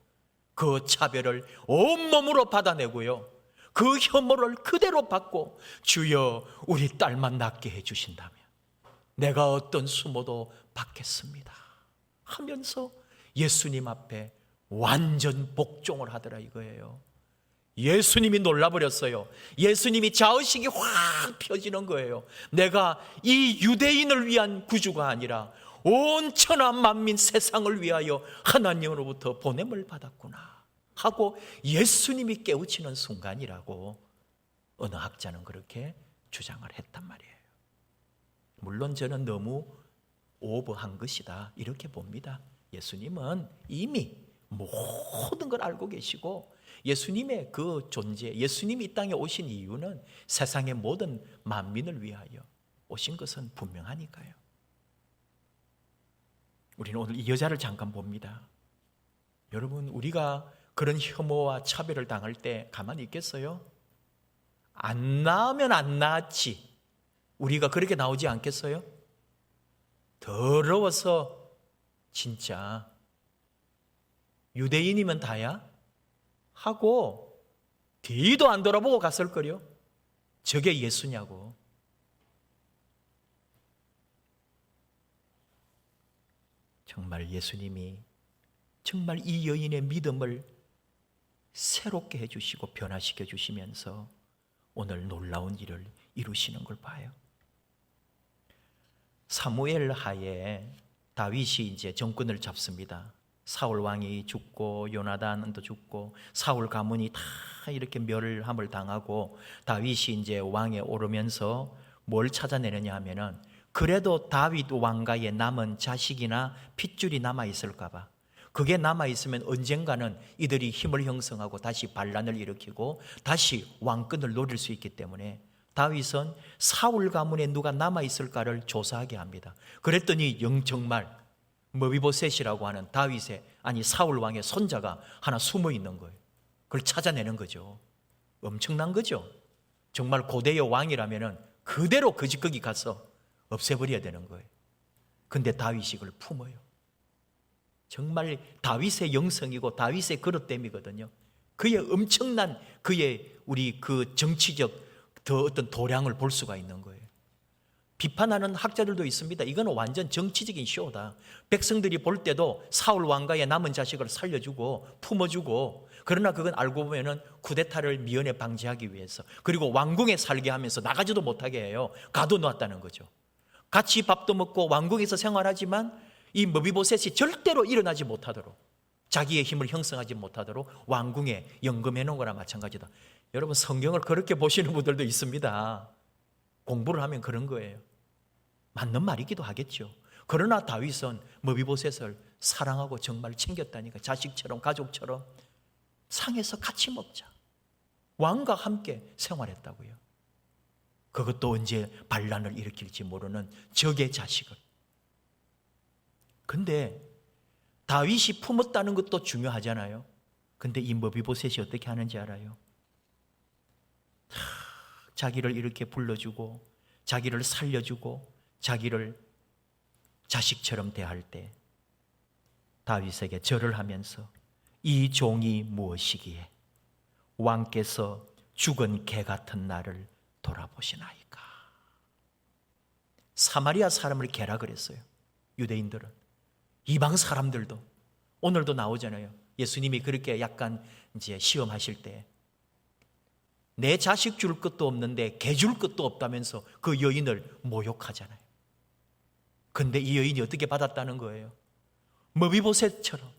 그 차별을 온몸으로 받아내고요. 그 혐오를 그대로 받고 주여 우리 딸만 낫게 해주신다면 내가 어떤 수모도 받겠습니다 하면서 예수님 앞에 완전 복종을 하더라 이거예요. 예수님이 놀라버렸어요. 예수님이 자의식이 확 펴지는 거예요. 내가 이 유대인을 위한 구주가 아니라 온 천하 만민 세상을 위하여 하나님으로부터 보냄을 받았구나 하고 예수님이 깨우치는 순간이라고 어느 학자는 그렇게 주장을 했단 말이에요. 물론 저는 너무 오버한 것이다 이렇게 봅니다. 예수님은 이미 모든 걸 알고 계시고 예수님의 그 존재, 예수님이 이 땅에 오신 이유는 세상의 모든 만민을 위하여 오신 것은 분명하니까요. 우리는 오늘 이 여자를 잠깐 봅니다. 여러분, 우리가 그런 혐오와 차별을 당할 때 가만히 있겠어요? 안 나으면 안 나았지. 우리가 그렇게 나오지 않겠어요? 더러워서 진짜 유대인이면 다야? 하고 뒤도 안 돌아보고 갔을 거요. 저게 예수냐고. 정말 예수님이 정말 이 여인의 믿음을 새롭게 해주시고 변화시켜 주시면서 오늘 놀라운 일을 이루시는 걸 봐요. 사무엘 하에 다윗이 이제 정권을 잡습니다. 사울 왕이 죽고 요나단도 죽고 사울 가문이 다 이렇게 멸함을 당하고 다윗이 이제 왕에 오르면서 뭘 찾아내느냐 하면은 그래도 다윗 왕가에 남은 자식이나 핏줄이 남아 있을까 봐. 그게 남아 있으면 언젠가는 이들이 힘을 형성하고 다시 반란을 일으키고 다시 왕권을 노릴 수 있기 때문에 다윗은 사울 가문에 누가 남아 있을까를 조사하게 합니다. 그랬더니 정말 머비보셋이라고 하는 다윗의 사울 왕의 손자가 하나 숨어 있는 거예요. 그걸 찾아내는 거죠. 엄청난 거죠. 정말 고대의 왕이라면은 그대로 그 거기 가서 없애버려야 되는 거예요. 근데 다윗이 그걸 품어요. 정말 다윗의 영성이고 다윗의 그릇됨이거든요. 그의 엄청난 우리 그 정치적 어떤 도량을 볼 수가 있는 거예요. 비판하는 학자들도 있습니다. 이건 완전 정치적인 쇼다. 백성들이 볼 때도 사울 왕가의 남은 자식을 살려주고 품어주고, 그러나 그건 알고 보면은 쿠데타를 미연에 방지하기 위해서, 그리고 왕궁에 살게 하면서 나가지도 못하게 해요. 가둬놓았다는 거죠. 같이 밥도 먹고 왕궁에서 생활하지만 이 머비보셋이 절대로 일어나지 못하도록, 자기의 힘을 형성하지 못하도록 왕궁에 연금해 놓은 거나 마찬가지다. 여러분, 성경을 그렇게 보시는 분들도 있습니다. 공부를 하면 그런 거예요. 맞는 말이기도 하겠죠. 그러나 다윗은 머비보셋을 사랑하고 정말 챙겼다니까. 자식처럼 가족처럼 상에서 같이 먹자. 왕과 함께 생활했다고요. 그것도 언제 반란을 일으킬지 모르는 적의 자식을. 근데 다윗이 품었다는 것도 중요하잖아요. 근데 이 머비보셋이 어떻게 하는지 알아요? 자기를 이렇게 불러주고 자기를 살려주고 자기를 자식처럼 대할 때 다윗에게 절을 하면서 이 종이 무엇이기에 왕께서 죽은 개 같은 나를 돌아보시나이까. 사마리아 사람을 개라 그랬어요. 유대인들은. 이방 사람들도 오늘도 나오잖아요. 예수님이 그렇게 약간 이제 시험하실 때 내 자식 줄 것도 없는데 개 줄 것도 없다면서 그 여인을 모욕하잖아요. 근데 이 여인이 어떻게 받았다는 거예요? 머비보셋처럼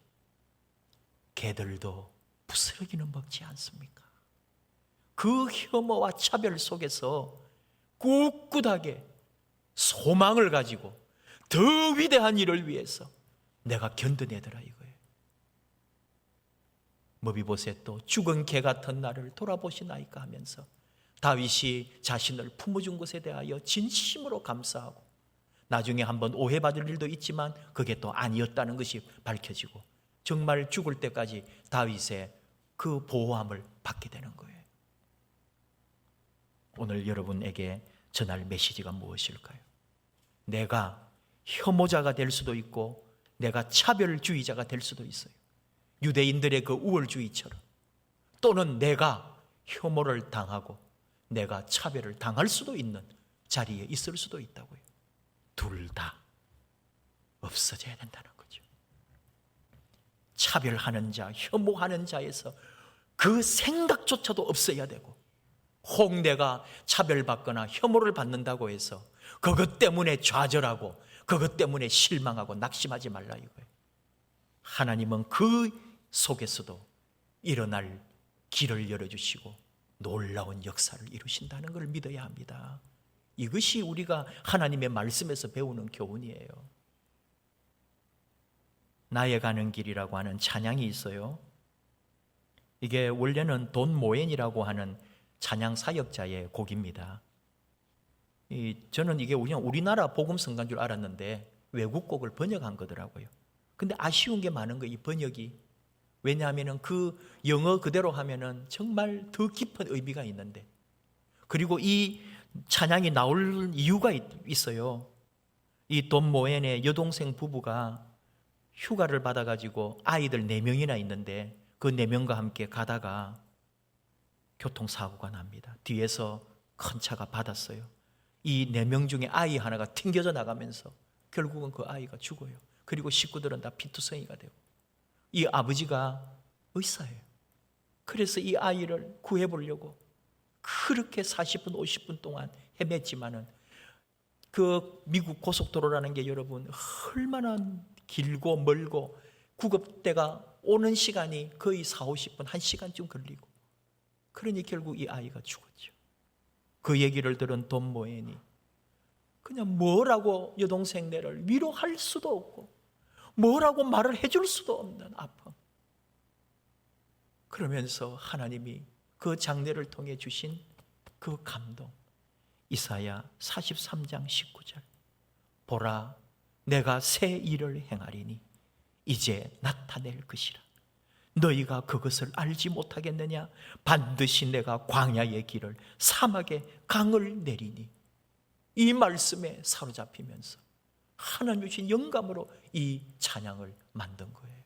개들도 부스러기는 먹지 않습니까? 그 혐오와 차별 속에서 꿋꿋하게 소망을 가지고 더 위대한 일을 위해서 내가 견뎌내더라 이거예요. 머비보셋도 죽은 개 같은 나를 돌아보시나이까 하면서 다윗이 자신을 품어준 것에 대하여 진심으로 감사하고, 나중에 한번 오해받을 일도 있지만 그게 또 아니었다는 것이 밝혀지고 정말 죽을 때까지 다윗의 그 보호함을 받게 되는 거예요. 오늘 여러분에게 전할 메시지가 무엇일까요? 내가 혐오자가 될 수도 있고 내가 차별주의자가 될 수도 있어요. 유대인들의 그 우월주의처럼. 또는 내가 혐오를 당하고 내가 차별을 당할 수도 있는 자리에 있을 수도 있다고요. 둘 다 없어져야 된다는 거죠. 차별하는 자, 혐오하는 자에서 그 생각조차도 없어야 되고, 혹 내가 차별받거나 혐오를 받는다고 해서 그것 때문에 좌절하고 그것 때문에 실망하고 낙심하지 말라 이거예요. 하나님은 그 속에서도 일어날 길을 열어주시고 놀라운 역사를 이루신다는 걸 믿어야 합니다. 이것이 우리가 하나님의 말씀에서 배우는 교훈이에요. 나의 가는 길이라고 하는 찬양이 있어요. 이게 원래는 돈 모엔이라고 하는 찬양 사역자의 곡입니다. 저는 이게 그냥 우리나라 복음성가인 줄 알았는데 외국 곡을 번역한 거더라고요. 근데 아쉬운 게 많은 거예요, 이 번역이. 왜냐하면 그 영어 그대로 하면은 정말 더 깊은 의미가 있는데, 그리고 이 찬양이 나올 이유가 있어요. 이 돈 모엔의 여동생 부부가 휴가를 받아가지고 아이들 4명이나 있는데 그 4명과 함께 가다가 교통사고가 납니다. 뒤에서 큰 차가 받았어요. 이 4명 중에 아이 하나가 튕겨져 나가면서 결국은 그 아이가 죽어요. 그리고 식구들은 다 피투성이가 되고, 이 아버지가 의사예요. 그래서 이 아이를 구해보려고 그렇게 40분, 50분 동안 헤맸지만은, 그 미국 고속도로라는 게 여러분 얼마나 길고 멀고 구급대가 오는 시간이 거의 40, 50분, 1시간쯤 걸리고, 그러니 결국 이 아이가 죽었죠. 그 얘기를 들은 돈 모엔이 그냥 뭐라고 여동생네를 위로할 수도 없고 뭐라고 말을 해줄 수도 없는 아픔, 그러면서 하나님이 그 장례를 통해 주신 그 감동, 이사야 43장 19절, 보라 내가 새 일을 행하리니 이제 나타낼 것이라. 너희가 그것을 알지 못하겠느냐? 반드시 내가 광야의 길을 사막의 강을 내리니. 이 말씀에 사로잡히면서 하나님 주신 영감으로 이 찬양을 만든 거예요.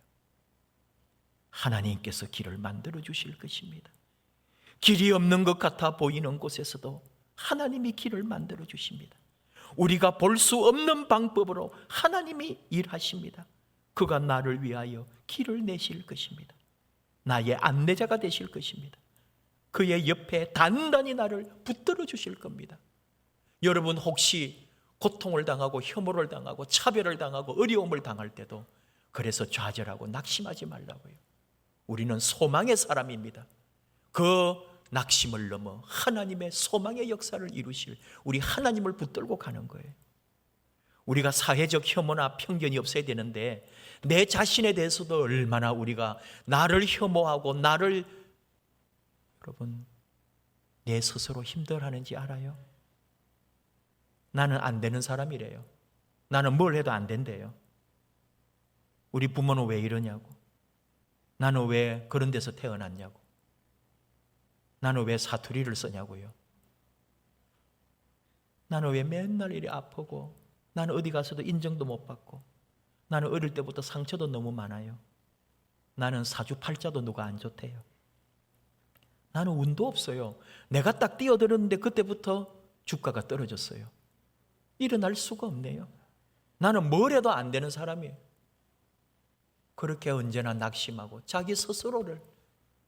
하나님께서 길을 만들어 주실 것입니다. 길이 없는 것 같아 보이는 곳에서도 하나님이 길을 만들어 주십니다. 우리가 볼 수 없는 방법으로 하나님이 일하십니다. 그가 나를 위하여 길을 내실 것입니다. 나의 안내자가 되실 것입니다. 그의 옆에 단단히 나를 붙들어 주실 겁니다. 여러분 혹시 고통을 당하고 혐오를 당하고 차별을 당하고 어려움을 당할 때도 그래서 좌절하고 낙심하지 말라고요. 우리는 소망의 사람입니다. 그 낙심을 넘어 하나님의 소망의 역사를 이루실 우리 하나님을 붙들고 가는 거예요. 우리가 사회적 혐오나 편견이 없어야 되는데, 내 자신에 대해서도 얼마나 우리가 나를 혐오하고 나를, 여러분 내 스스로 힘들어하는지 알아요? 나는 안 되는 사람이래요. 나는 뭘 해도 안 된대요. 우리 부모는 왜 이러냐고, 나는 왜 그런 데서 태어났냐고, 나는 왜 사투리를 쓰냐고요, 나는 왜 맨날 이리 아프고, 나는 어디 가서도 인정도 못 받고, 나는 어릴 때부터 상처도 너무 많아요, 나는 사주팔자도 누가 안 좋대요, 나는 운도 없어요, 내가 딱 뛰어들었는데 그때부터 주가가 떨어졌어요, 일어날 수가 없네요, 나는 뭘 해도 안 되는 사람이에요. 그렇게 언제나 낙심하고 자기 스스로를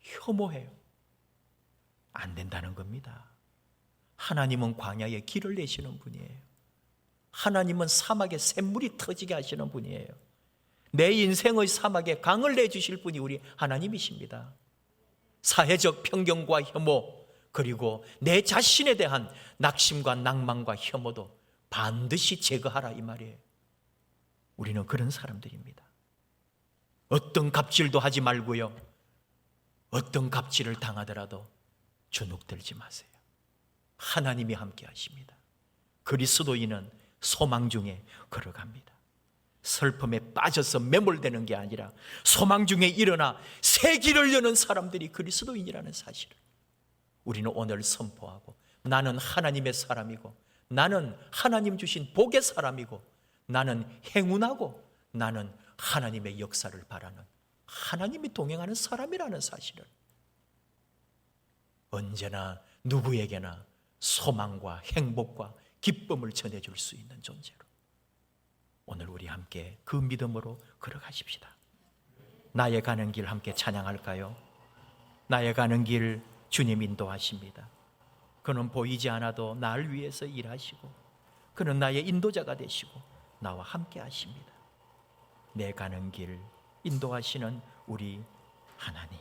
혐오해요. 안 된다는 겁니다. 하나님은 광야에 길을 내시는 분이에요. 하나님은 사막에 샘물이 터지게 하시는 분이에요. 내 인생의 사막에 강을 내주실 분이 우리 하나님이십니다. 사회적 편견과 혐오, 그리고 내 자신에 대한 낙심과 낭만과 혐오도 반드시 제거하라 이 말이에요. 우리는 그런 사람들입니다. 어떤 갑질도 하지 말고요, 어떤 갑질을 당하더라도 주눅들지 마세요. 하나님이 함께 하십니다. 그리스도인은 소망 중에 걸어갑니다. 슬픔에 빠져서 매몰되는 게 아니라 소망 중에 일어나 새 길을 여는 사람들이 그리스도인이라는 사실을 우리는 오늘 선포하고, 나는 하나님의 사람이고, 나는 하나님 주신 복의 사람이고, 나는 행운하고, 나는 하나님의 역사를 바라는, 하나님이 동행하는 사람이라는 사실을 언제나 누구에게나 소망과 행복과 기쁨을 전해줄 수 있는 존재로 오늘 우리 함께 그 믿음으로 걸어가십시다. 나의 가는 길 함께 찬양할까요? 나의 가는 길 주님 인도하십니다. 그는 보이지 않아도 날 위해서 일하시고 그는 나의 인도자가 되시고 나와 함께 하십니다. 내 가는 길 인도하시는 우리 하나님.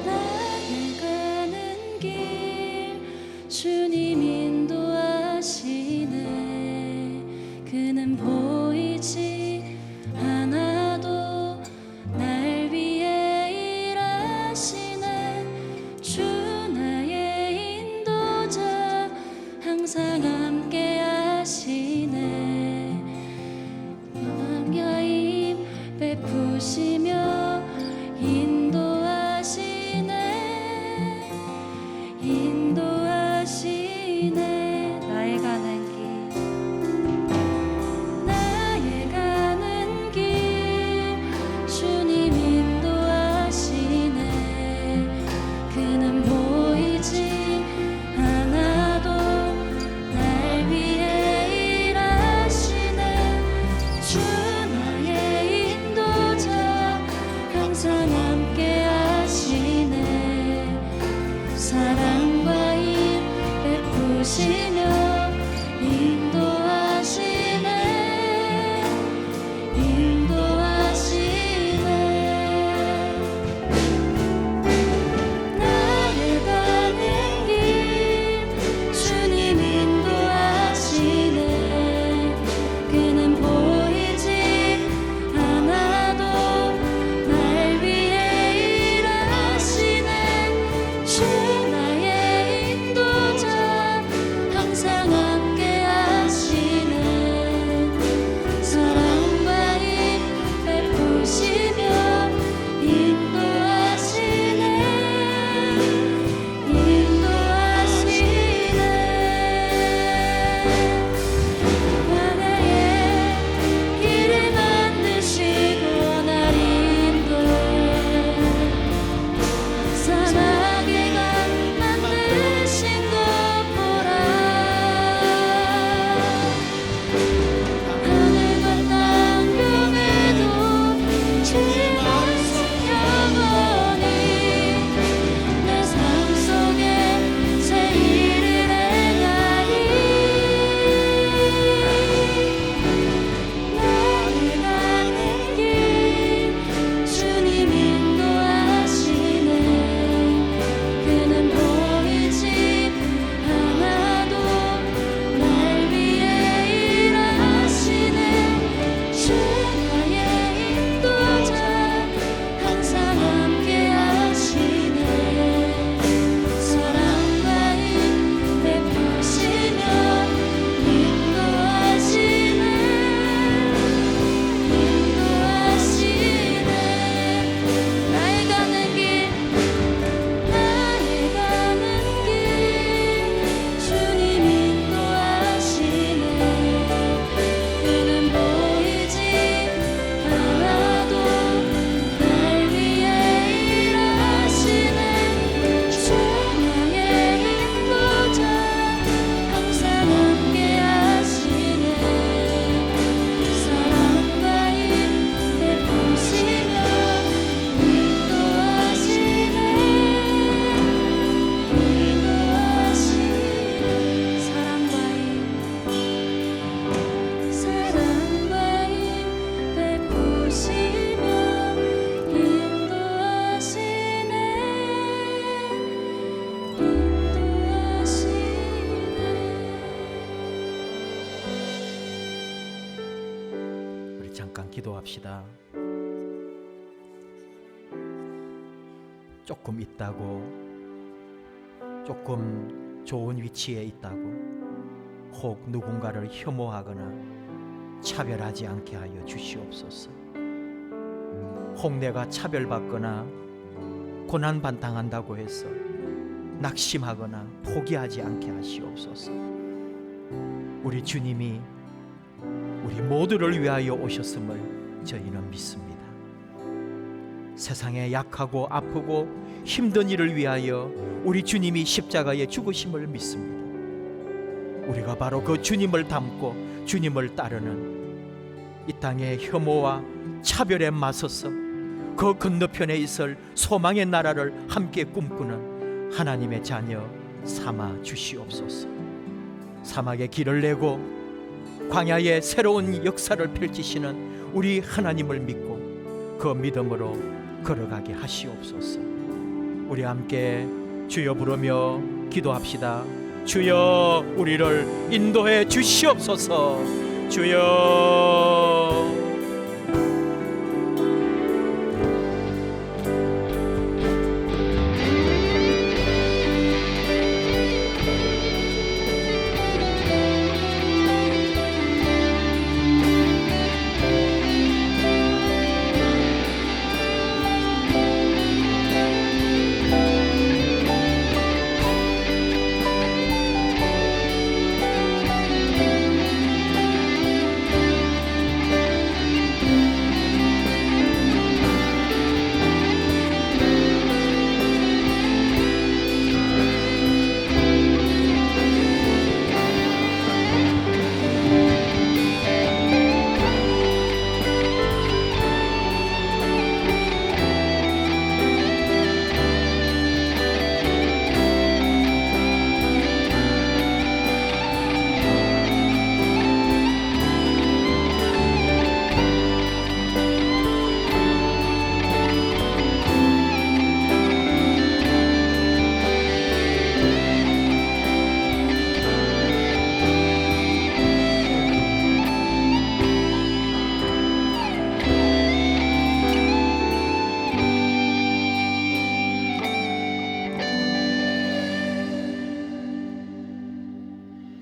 나의 가는 길 주님 인도하시네. 그는 보이지 않아도 날 위해 일하시네. 주 나의 인도자 항상 함께 하시네. 광야임 베푸시며 인도하시네. 나의 가는 길 주님 인도하시네. 그는 보이지 않아도 날 위해 일하시네. 주 나의 인도자 항상 함께 하시네. 사랑과 힘 베푸시며 기도합시다. 조금 있다고, 조금 좋은 위치에 있다고, 혹 누군가를 혐오하거나 차별하지 않게 하여 주시옵소서. 혹 내가 차별받거나 고난당한다고 해서 낙심하거나 포기하지 않게 하시옵소서. 우리 주님이 우리 모두를 위하여 오셨음을 저희는 믿습니다. 세상에 약하고 아프고 힘든 이를 위하여 우리 주님이 십자가에 죽으심을 믿습니다. 우리가 바로 그 주님을 닮고 주님을 따르는 이 땅의 혐오와 차별에 맞서서 그 건너편에 있을 소망의 나라를 함께 꿈꾸는 하나님의 자녀 삼아 주시옵소서. 사막에 길을 내고 광야에 새로운 역사를 펼치시는 우리 하나님을 믿고 그 믿음으로 걸어가게 하시옵소서. 우리 함께 주여 부르며 기도합시다. 주여 우리를 인도해 주시옵소서. 주여.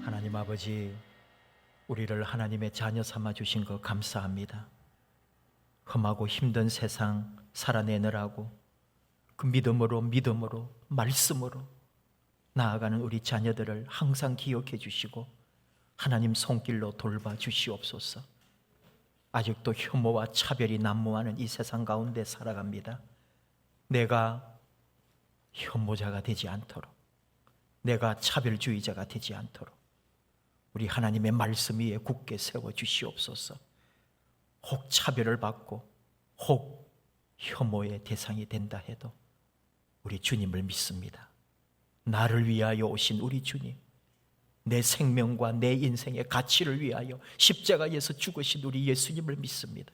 하나님 아버지, 우리를 하나님의 자녀 삼아 주신 것 감사합니다. 험하고 힘든 세상 살아내느라고 그 믿음으로 말씀으로 나아가는 우리 자녀들을 항상 기억해 주시고 하나님 손길로 돌봐 주시옵소서. 아직도 혐오와 차별이 난무하는 이 세상 가운데 살아갑니다. 내가 혐오자가 되지 않도록, 내가 차별주의자가 되지 않도록 우리 하나님의 말씀 위에 굳게 세워 주시옵소서. 혹 차별을 받고 혹 혐오의 대상이 된다 해도 우리 주님을 믿습니다. 나를 위하여 오신 우리 주님, 내 생명과 내 인생의 가치를 위하여 십자가에서 죽으신 우리 예수님을 믿습니다.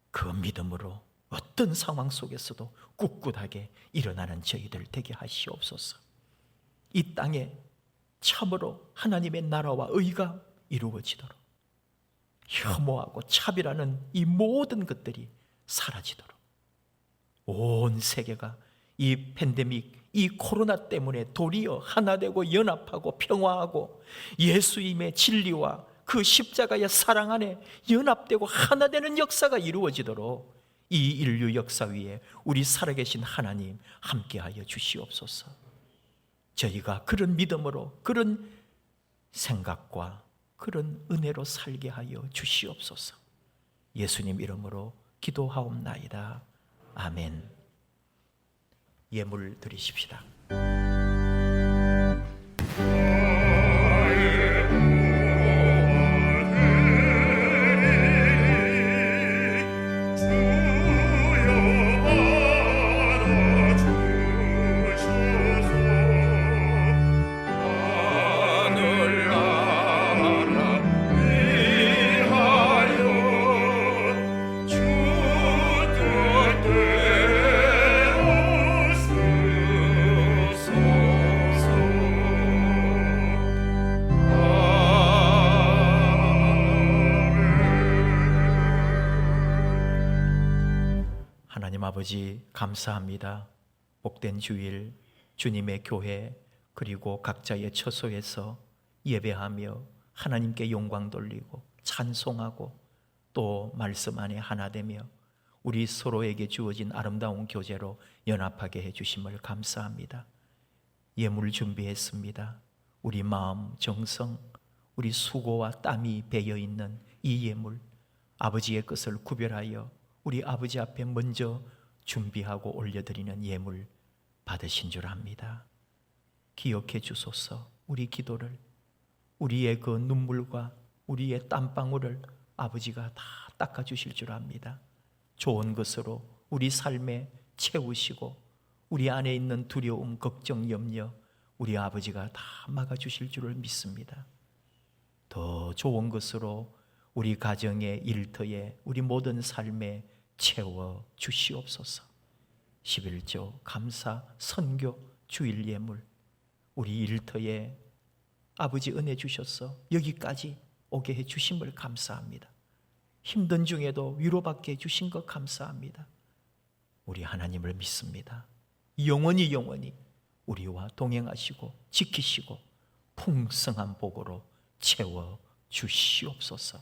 그 믿음으로 어떤 상황 속에서도 꿋꿋하게 일어나는 저희들 되게 하시옵소서. 이 땅에 참으로 하나님의 나라와 의가 이루어지도록, 혐오하고 차별하는 이 모든 것들이 사라지도록, 온 세계가 이 팬데믹, 이 코로나 때문에 도리어 하나 되고 연합하고 평화하고 예수님의 진리와 그 십자가의 사랑 안에 연합되고 하나 되는 역사가 이루어지도록 이 인류 역사 위에 우리 살아계신 하나님 함께하여 주시옵소서. 저희가 그런 믿음으로, 그런 생각과 그런 은혜로 살게 하여 주시옵소서. 예수님 이름으로 기도하옵나이다. 아멘. 예물 드리십시다. 아버지 감사합니다. 복된 주일, 주님의 교회 그리고 각자의 처소에서 예배하며 하나님께 영광 돌리고 찬송하고 또 말씀 안에 하나 되며 우리 서로에게 주어진 아름다운 교제로 연합하게 해주심을 감사합니다. 예물 준비했습니다. 우리 마음, 정성, 우리 수고와 땀이 배어있는 이 예물, 아버지의 것을 구별하여 우리 아버지 앞에 먼저 준비하고 올려드리는 예물 받으신 줄 압니다. 기억해 주소서. 우리 기도를, 우리의 그 눈물과 우리의 땀방울을 아버지가 다 닦아주실 줄 압니다. 좋은 것으로 우리 삶에 채우시고 우리 안에 있는 두려움, 걱정, 염려 우리 아버지가 다 막아주실 줄을 믿습니다. 더 좋은 것으로 우리 가정의 일터에 우리 모든 삶에 채워 주시옵소서. 11조 감사, 선교, 주일 예물 우리 일터에 아버지 은혜 주셔서 여기까지 오게 해 주심을 감사합니다. 힘든 중에도 위로받게 해 주신 것 감사합니다. 우리 하나님을 믿습니다. 영원히 우리와 동행하시고 지키시고 풍성한 복으로 채워 주시옵소서.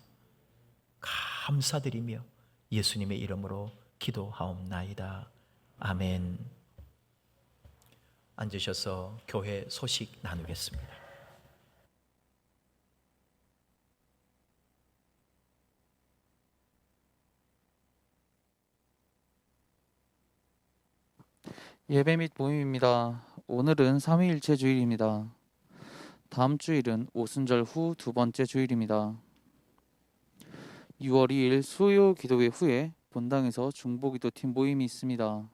감사드리며 예수님의 이름으로 기도하옵나이다. 아멘. 앉으셔서 교회 소식 나누겠습니다. 예배 및 모임입니다. 오늘은 삼위일체 주일입니다. 다음 주일은 오순절 후 두 번째 주일입니다. 6월 2일 수요 기도회 후에 본당에서 중보기도팀 모임이 있습니다.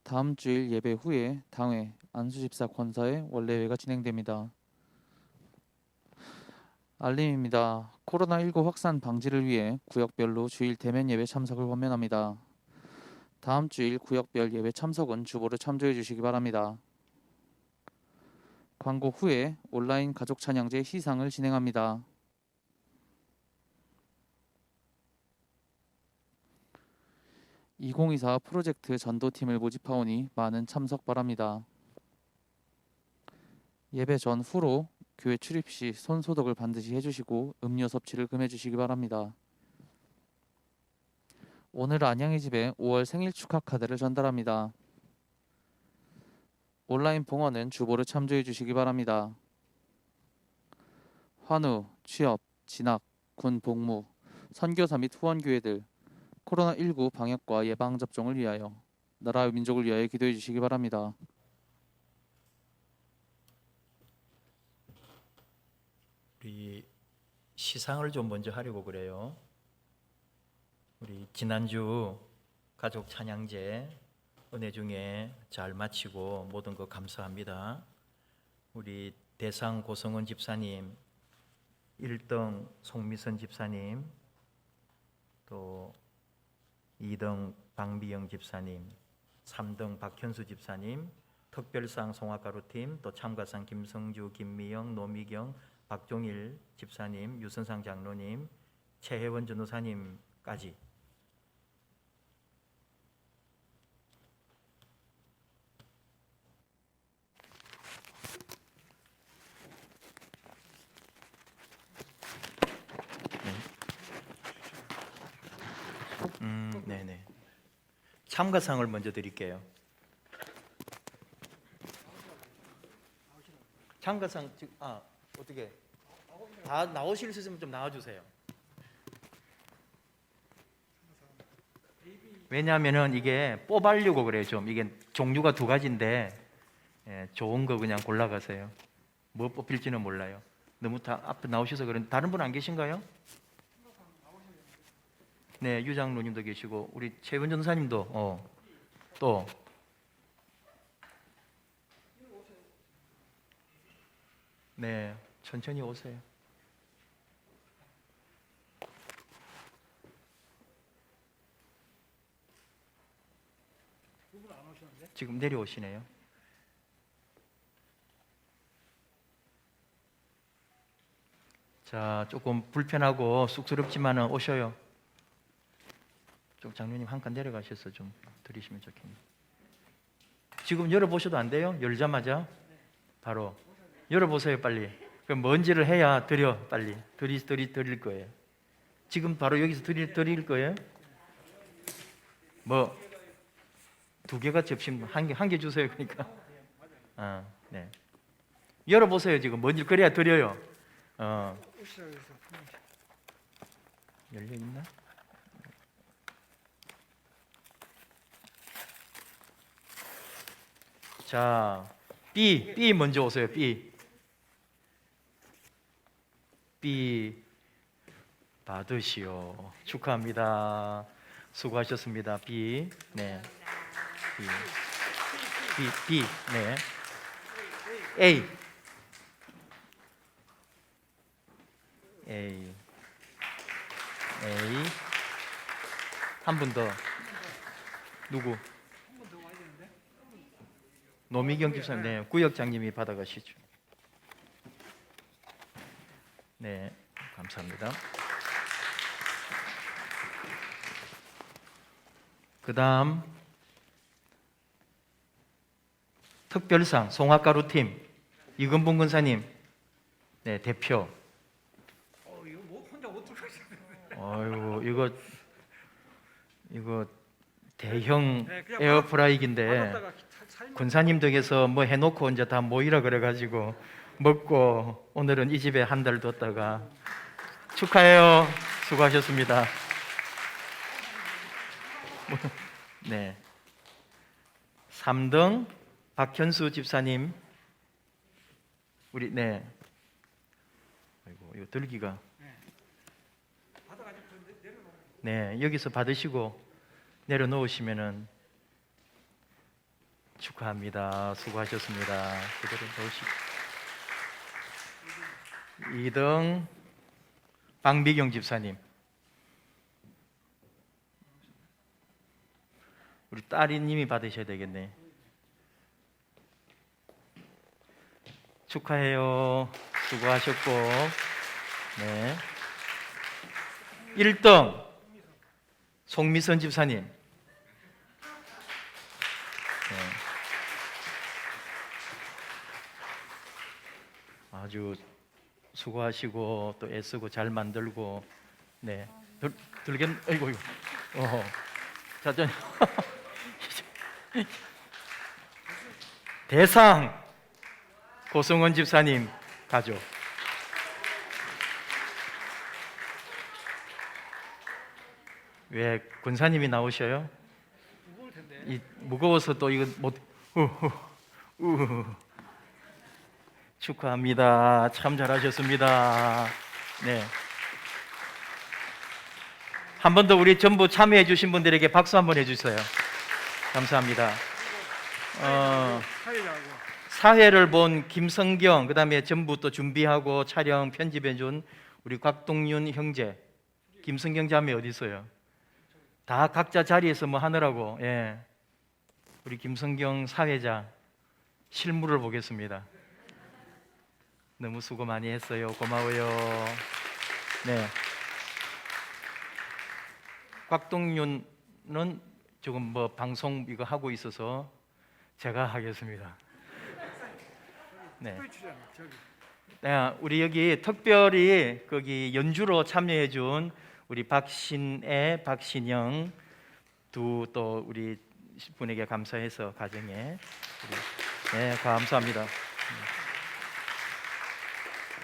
다음 주일 예배 후에 당회 안수집사 권사의 원래회가 진행됩니다. 알림입니다. 코로나19 확산 방지를 위해 구역별로 주일 대면 예배 참석을 권면합니다. 다음 주일 구역별 예배 참석은 주보를 참조해 주시기 바랍니다. 광고 후에 온라인 가족 찬양제 시상을 진행합니다. (2024) 프로젝트 전도팀을 모집하오니 많은 참석 바랍니다. 예배 전 후로 교회 출입 시 손소독을 반드시 해주시고 음료 섭취를 금해 주시기 바랍니다. 오늘 안양의 집에 5월 생일 축하 카드를 전달합니다. 온라인 봉헌은 주보를 참조해 주시기 바랍니다. 환우, 취업, 진학, 군 복무, 선교사 및 후원교회들 코로나19 방역과 예방접종을 위하여 나라와 민족을 위하여 기도해 주시기 바랍니다. 우리 시상을 좀 먼저 하려고 그래요. 우리 지난주 가족 찬양제 은혜 중에 잘 마치고 모든 거 감사합니다. 우리 대상 고성은 집사님, 1등 송미선 집사님, 또 2등 박미영 집사님, 3등 박현수 집사님, 특별상 송화가루팀, 또 참가상 김성주, 김미영, 노미경, 박종일 집사님, 유선상 장로님, 최혜원 전도사님까지 네네. 참가상을 먼저 드릴게요. 참가상 어떻게 다 나오실 수 있으면 좀 나와주세요. 왜냐하면은 이게 뽑아려고 그래요. 좀 이게 종류가 두 가지인데 좋은 거 그냥 골라가세요. 뭐 뽑힐지는 몰라요. 너무 다 앞에 나오셔서 그런 다른 분 안 계신가요? 네, 유장로님도 계시고 우리 최원 전사님도 또 네, 천천히 오세요. 지금 내려오시네요. 자, 조금 불편하고 쑥스럽지만은 오셔요. 좀 장로님 한 칸 내려가셔서 좀 드리시면 좋겠네요. 지금 열어보셔도 안 돼요? 열자마자 바로 열어보세요, 빨리. 그럼 뭔지를 해야 드려, 빨리. 드릴 거예요. 지금 바로 여기서 드릴 거예요? 뭐, 2개가 접시, 한 개 주세요, 그러니까. 네. 열어보세요, 지금. 뭔지, 그래야 드려요. 열려있나? 자, B 먼저 오세요. B 받으시오. 축하합니다. 수고하셨습니다. B. 네. B. 네. A. 한 분 더. 누구? 노미경 집사님, 네, 구역장님이 받아가시죠. 네, 감사합니다. 그 다음 특별상 송화가루팀 이근봉 근사님, 네, 대표. 이거 뭐 혼자 어떻게 하시는데? 어이구, 이거 대형 네, 그냥 에어프라이기인데 받았다가 살면 군사님 댁에서 뭐 해놓고 이제 다 모이라 그래가지고 먹고 오늘은 이 집에 한 달 뒀다가 축하해요. 수고하셨습니다. 네. 3등 박현수 집사님. 우리 네. 아이고 이거 들기가. 받아가지고 내려놓고 네, 여기서 받으시고 내려놓으시면은 축하합니다. 수고하셨습니다. 그대로 놓으시고. 2등 박미경 집사님. 우리 딸이님이 받으셔야 되겠네. 축하해요. 수고하셨고. 네. 1등 송미선 집사님. 네. 아주 수고하시고 또 애쓰고 잘 만들고. 네. 들겠 아이고 이거. 자, 대상 고성원 집사님 가족. 왜 군사님이 나오셔요? 무거울 텐데. 이 무거워서 또 이거 못. 축하합니다. 참 잘하셨습니다. 네. 한 번 더 우리 전부 참여해 주신 분들에게 박수 한번 해주세요. 감사합니다. 사회자하고 사회를 본 김성경, 그 다음에 전부 또 준비하고 촬영 편집해 준 우리 곽동윤 형제, 김성경 자매 어디 있어요? 다 각자 자리에서 뭐 하느라고. 예. 우리 김성경 사회자 실물을 보겠습니다. 너무 수고 많이 했어요. 고마워요. 네. 곽동윤은 조금 뭐 방송 이거 하고 있어서 제가 하겠습니다. 네. 특별 출연 저기 네, 우리 여기 특별히 거기 연주로 참여해 준 우리 박신애, 박신영 두 또 우리 분에게 감사해서 가정에 우리, 네, 감사합니다.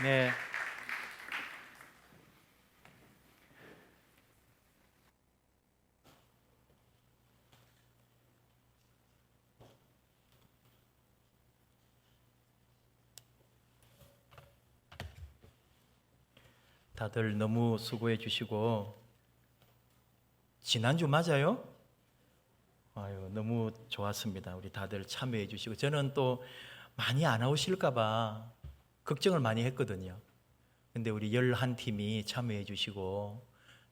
네. 다들 너무 수고해 주시고 지난주 맞아요? 아유, 너무 좋았습니다. 우리 다들 참여해 주시고 저는 또 많이 안 오실까 봐 걱정을 많이 했거든요. 근데 우리 11팀이 참여해 주시고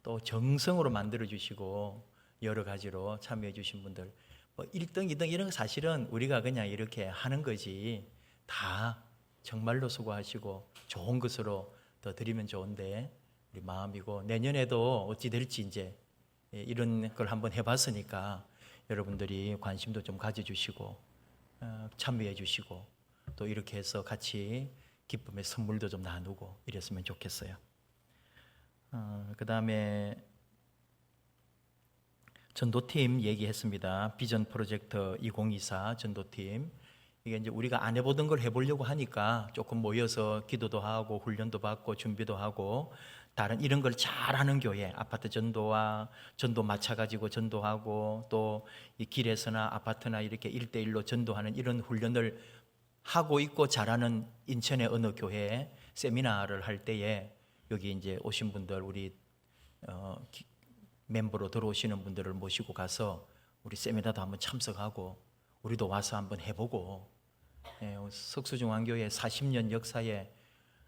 또 정성으로 만들어 주시고 여러 가지로 참여해 주신 분들 뭐 1등, 2등 이런 거 사실은 우리가 그냥 이렇게 하는 거지 다 정말로 수고하시고 좋은 것으로 더 드리면 좋은데 우리 마음이고 내년에도 어찌 될지 이제 이런 걸 한번 해봤으니까 여러분들이 관심도 좀 가져주시고 참여해 주시고 또 이렇게 해서 같이 기쁨의 선물도 좀 나누고 이랬으면 좋겠어요. 그 다음에 전도팀 얘기했습니다. 비전 프로젝트 2024 전도팀. 이게 이제 우리가 안 해보던 걸 해보려고 하니까 조금 모여서 기도도 하고 훈련도 받고 준비도 하고 다른 이런 걸 잘하는 교회, 아파트 전도와 전도 맞춰가지고 전도하고 또 이 길에서나 아파트나 이렇게 1대1로 전도하는 이런 훈련을 하고 있고 잘하는 인천의 어느 교회에 세미나를 할 때에 여기 이제 오신 분들 우리 멤버로 들어오시는 분들을 모시고 가서 우리 세미나도 한번 참석하고 우리도 와서 한번 해보고 석수중앙교회 40년 역사에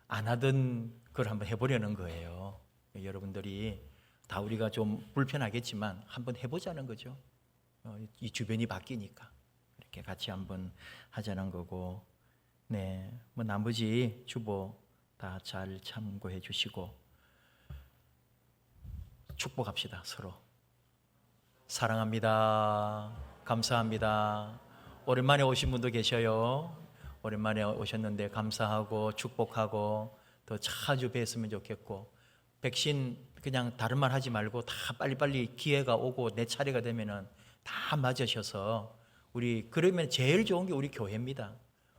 안 하던 걸 한번 해보려는 거예요. 여러분들이 다 우리가 좀 불편하겠지만 한번 해보자는 거죠. 이 주변이 바뀌니까 이렇게 같이 한번 하자는 거고, 네, 뭐 나머지 주보 다 잘 참고해 주시고 축복합시다. 서로 사랑합니다. 감사합니다. 오랜만에 오신 분도 계셔요. 오랜만에 오셨는데 감사하고 축복하고 더 자주 뵀으면 좋겠고, 백신 그냥 다른 말 하지 말고 다 빨리빨리 기회가 오고 내 차례가 되면은 다 맞으셔서 우리 그러면 제일 좋은 게 우리 교회입니다.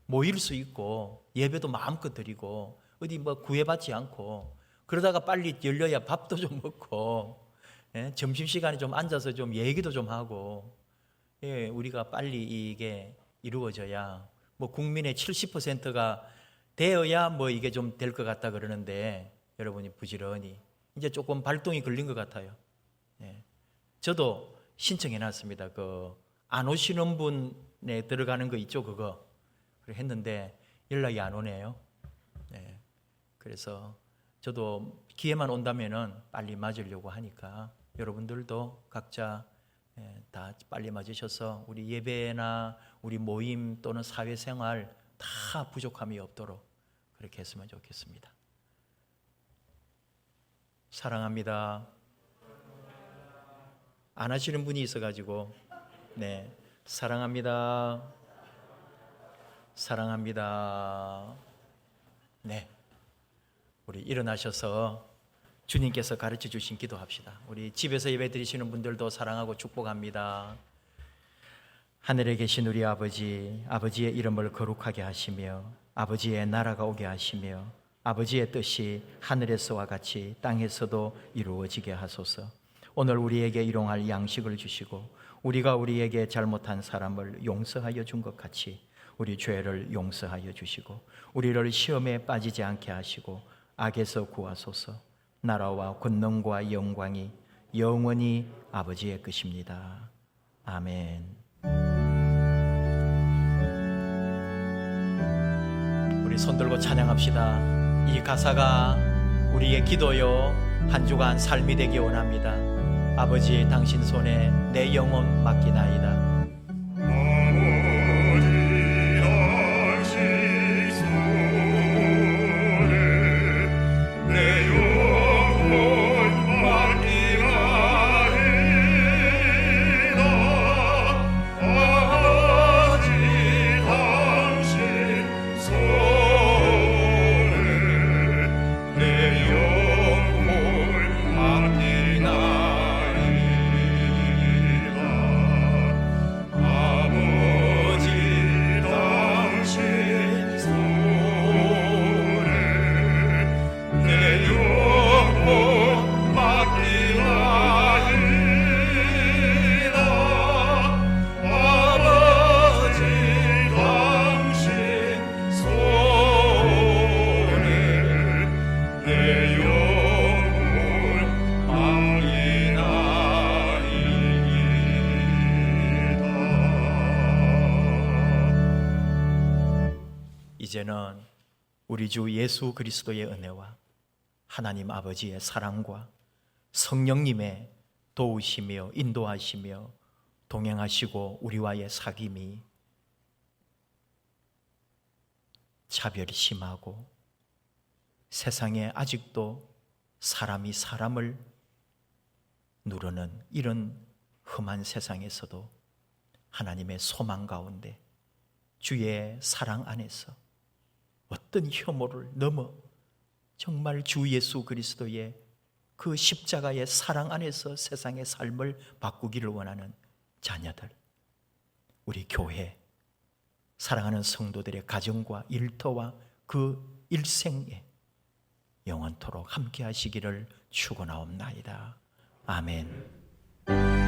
모일 수 있고 예배도 마음껏 드리고 어디 뭐 구애받지 않고 그러다가 빨리 열려야 밥도 좀 먹고 점심시간에 좀 앉아서 좀 얘기도 좀 하고 우리가 빨리 이게 이루어져야 뭐 국민의 70%가 되어야 뭐 이게 좀 될 것 같다 그러는데 여러분이 부지런히 이제 조금 발동이 걸린 것 같아요. 저도 신청해 놨습니다. 그 안 오시는 분에 들어가는 거 있죠, 그거. 그래 했는데 연락이 안 오네요. 그래서 저도 기회만 온다면은 빨리 맞으려고 하니까 여러분들도 각자 다 빨리 맞으셔서 우리 예배나 우리 모임 또는 사회생활 다 부족함이 없도록 그렇게 했으면 좋겠습니다. 사랑합니다. 안 하시는 분이 있어가지고 사랑합니다. 사랑합니다. 우리 일어나셔서 주님께서 가르쳐 주신 기도합시다. 우리 집에서 예배 드리시는 분들도 사랑하고 축복합니다. 하늘에 계신 우리 아버지, 아버지의 이름을 거룩하게 하시며 아버지의 나라가 오게 하시며 아버지의 뜻이 하늘에서와 같이 땅에서도 이루어지게 하소서. 오늘 우리에게 일용할 양식을 주시고 우리가 우리에게 잘못한 사람을 용서하여 준 것 같이 우리 죄를 용서하여 주시고 우리를 시험에 빠지지 않게 하시고 악에서 구하소서. 나라와 권능과 영광이 영원히 아버지의 것입니다. 아멘. 우리 손들고 찬양합시다. 이 가사가 우리의 기도요 한 주간 삶이 되기 원합니다. 아버지 당신 손에 내 영혼 맡기나이다. 이제는 우리 주 예수 그리스도의 은혜와 하나님 아버지의 사랑과 성령님의 도우시며 인도하시며 동행하시고 우리와의 사귐이 차별이 심하고 세상에 아직도 사람이 사람을 누르는 이런 험한 세상에서도 하나님의 소망 가운데 주의 사랑 안에서 어떤 혐오를 넘어 정말 주 예수 그리스도의 그 십자가의 사랑 안에서 세상의 삶을 바꾸기를 원하는 자녀들, 우리 교회, 사랑하는 성도들의 가정과 일터와 그 일생에 영원토록 함께 하시기를 축원하옵나이다. 아멘.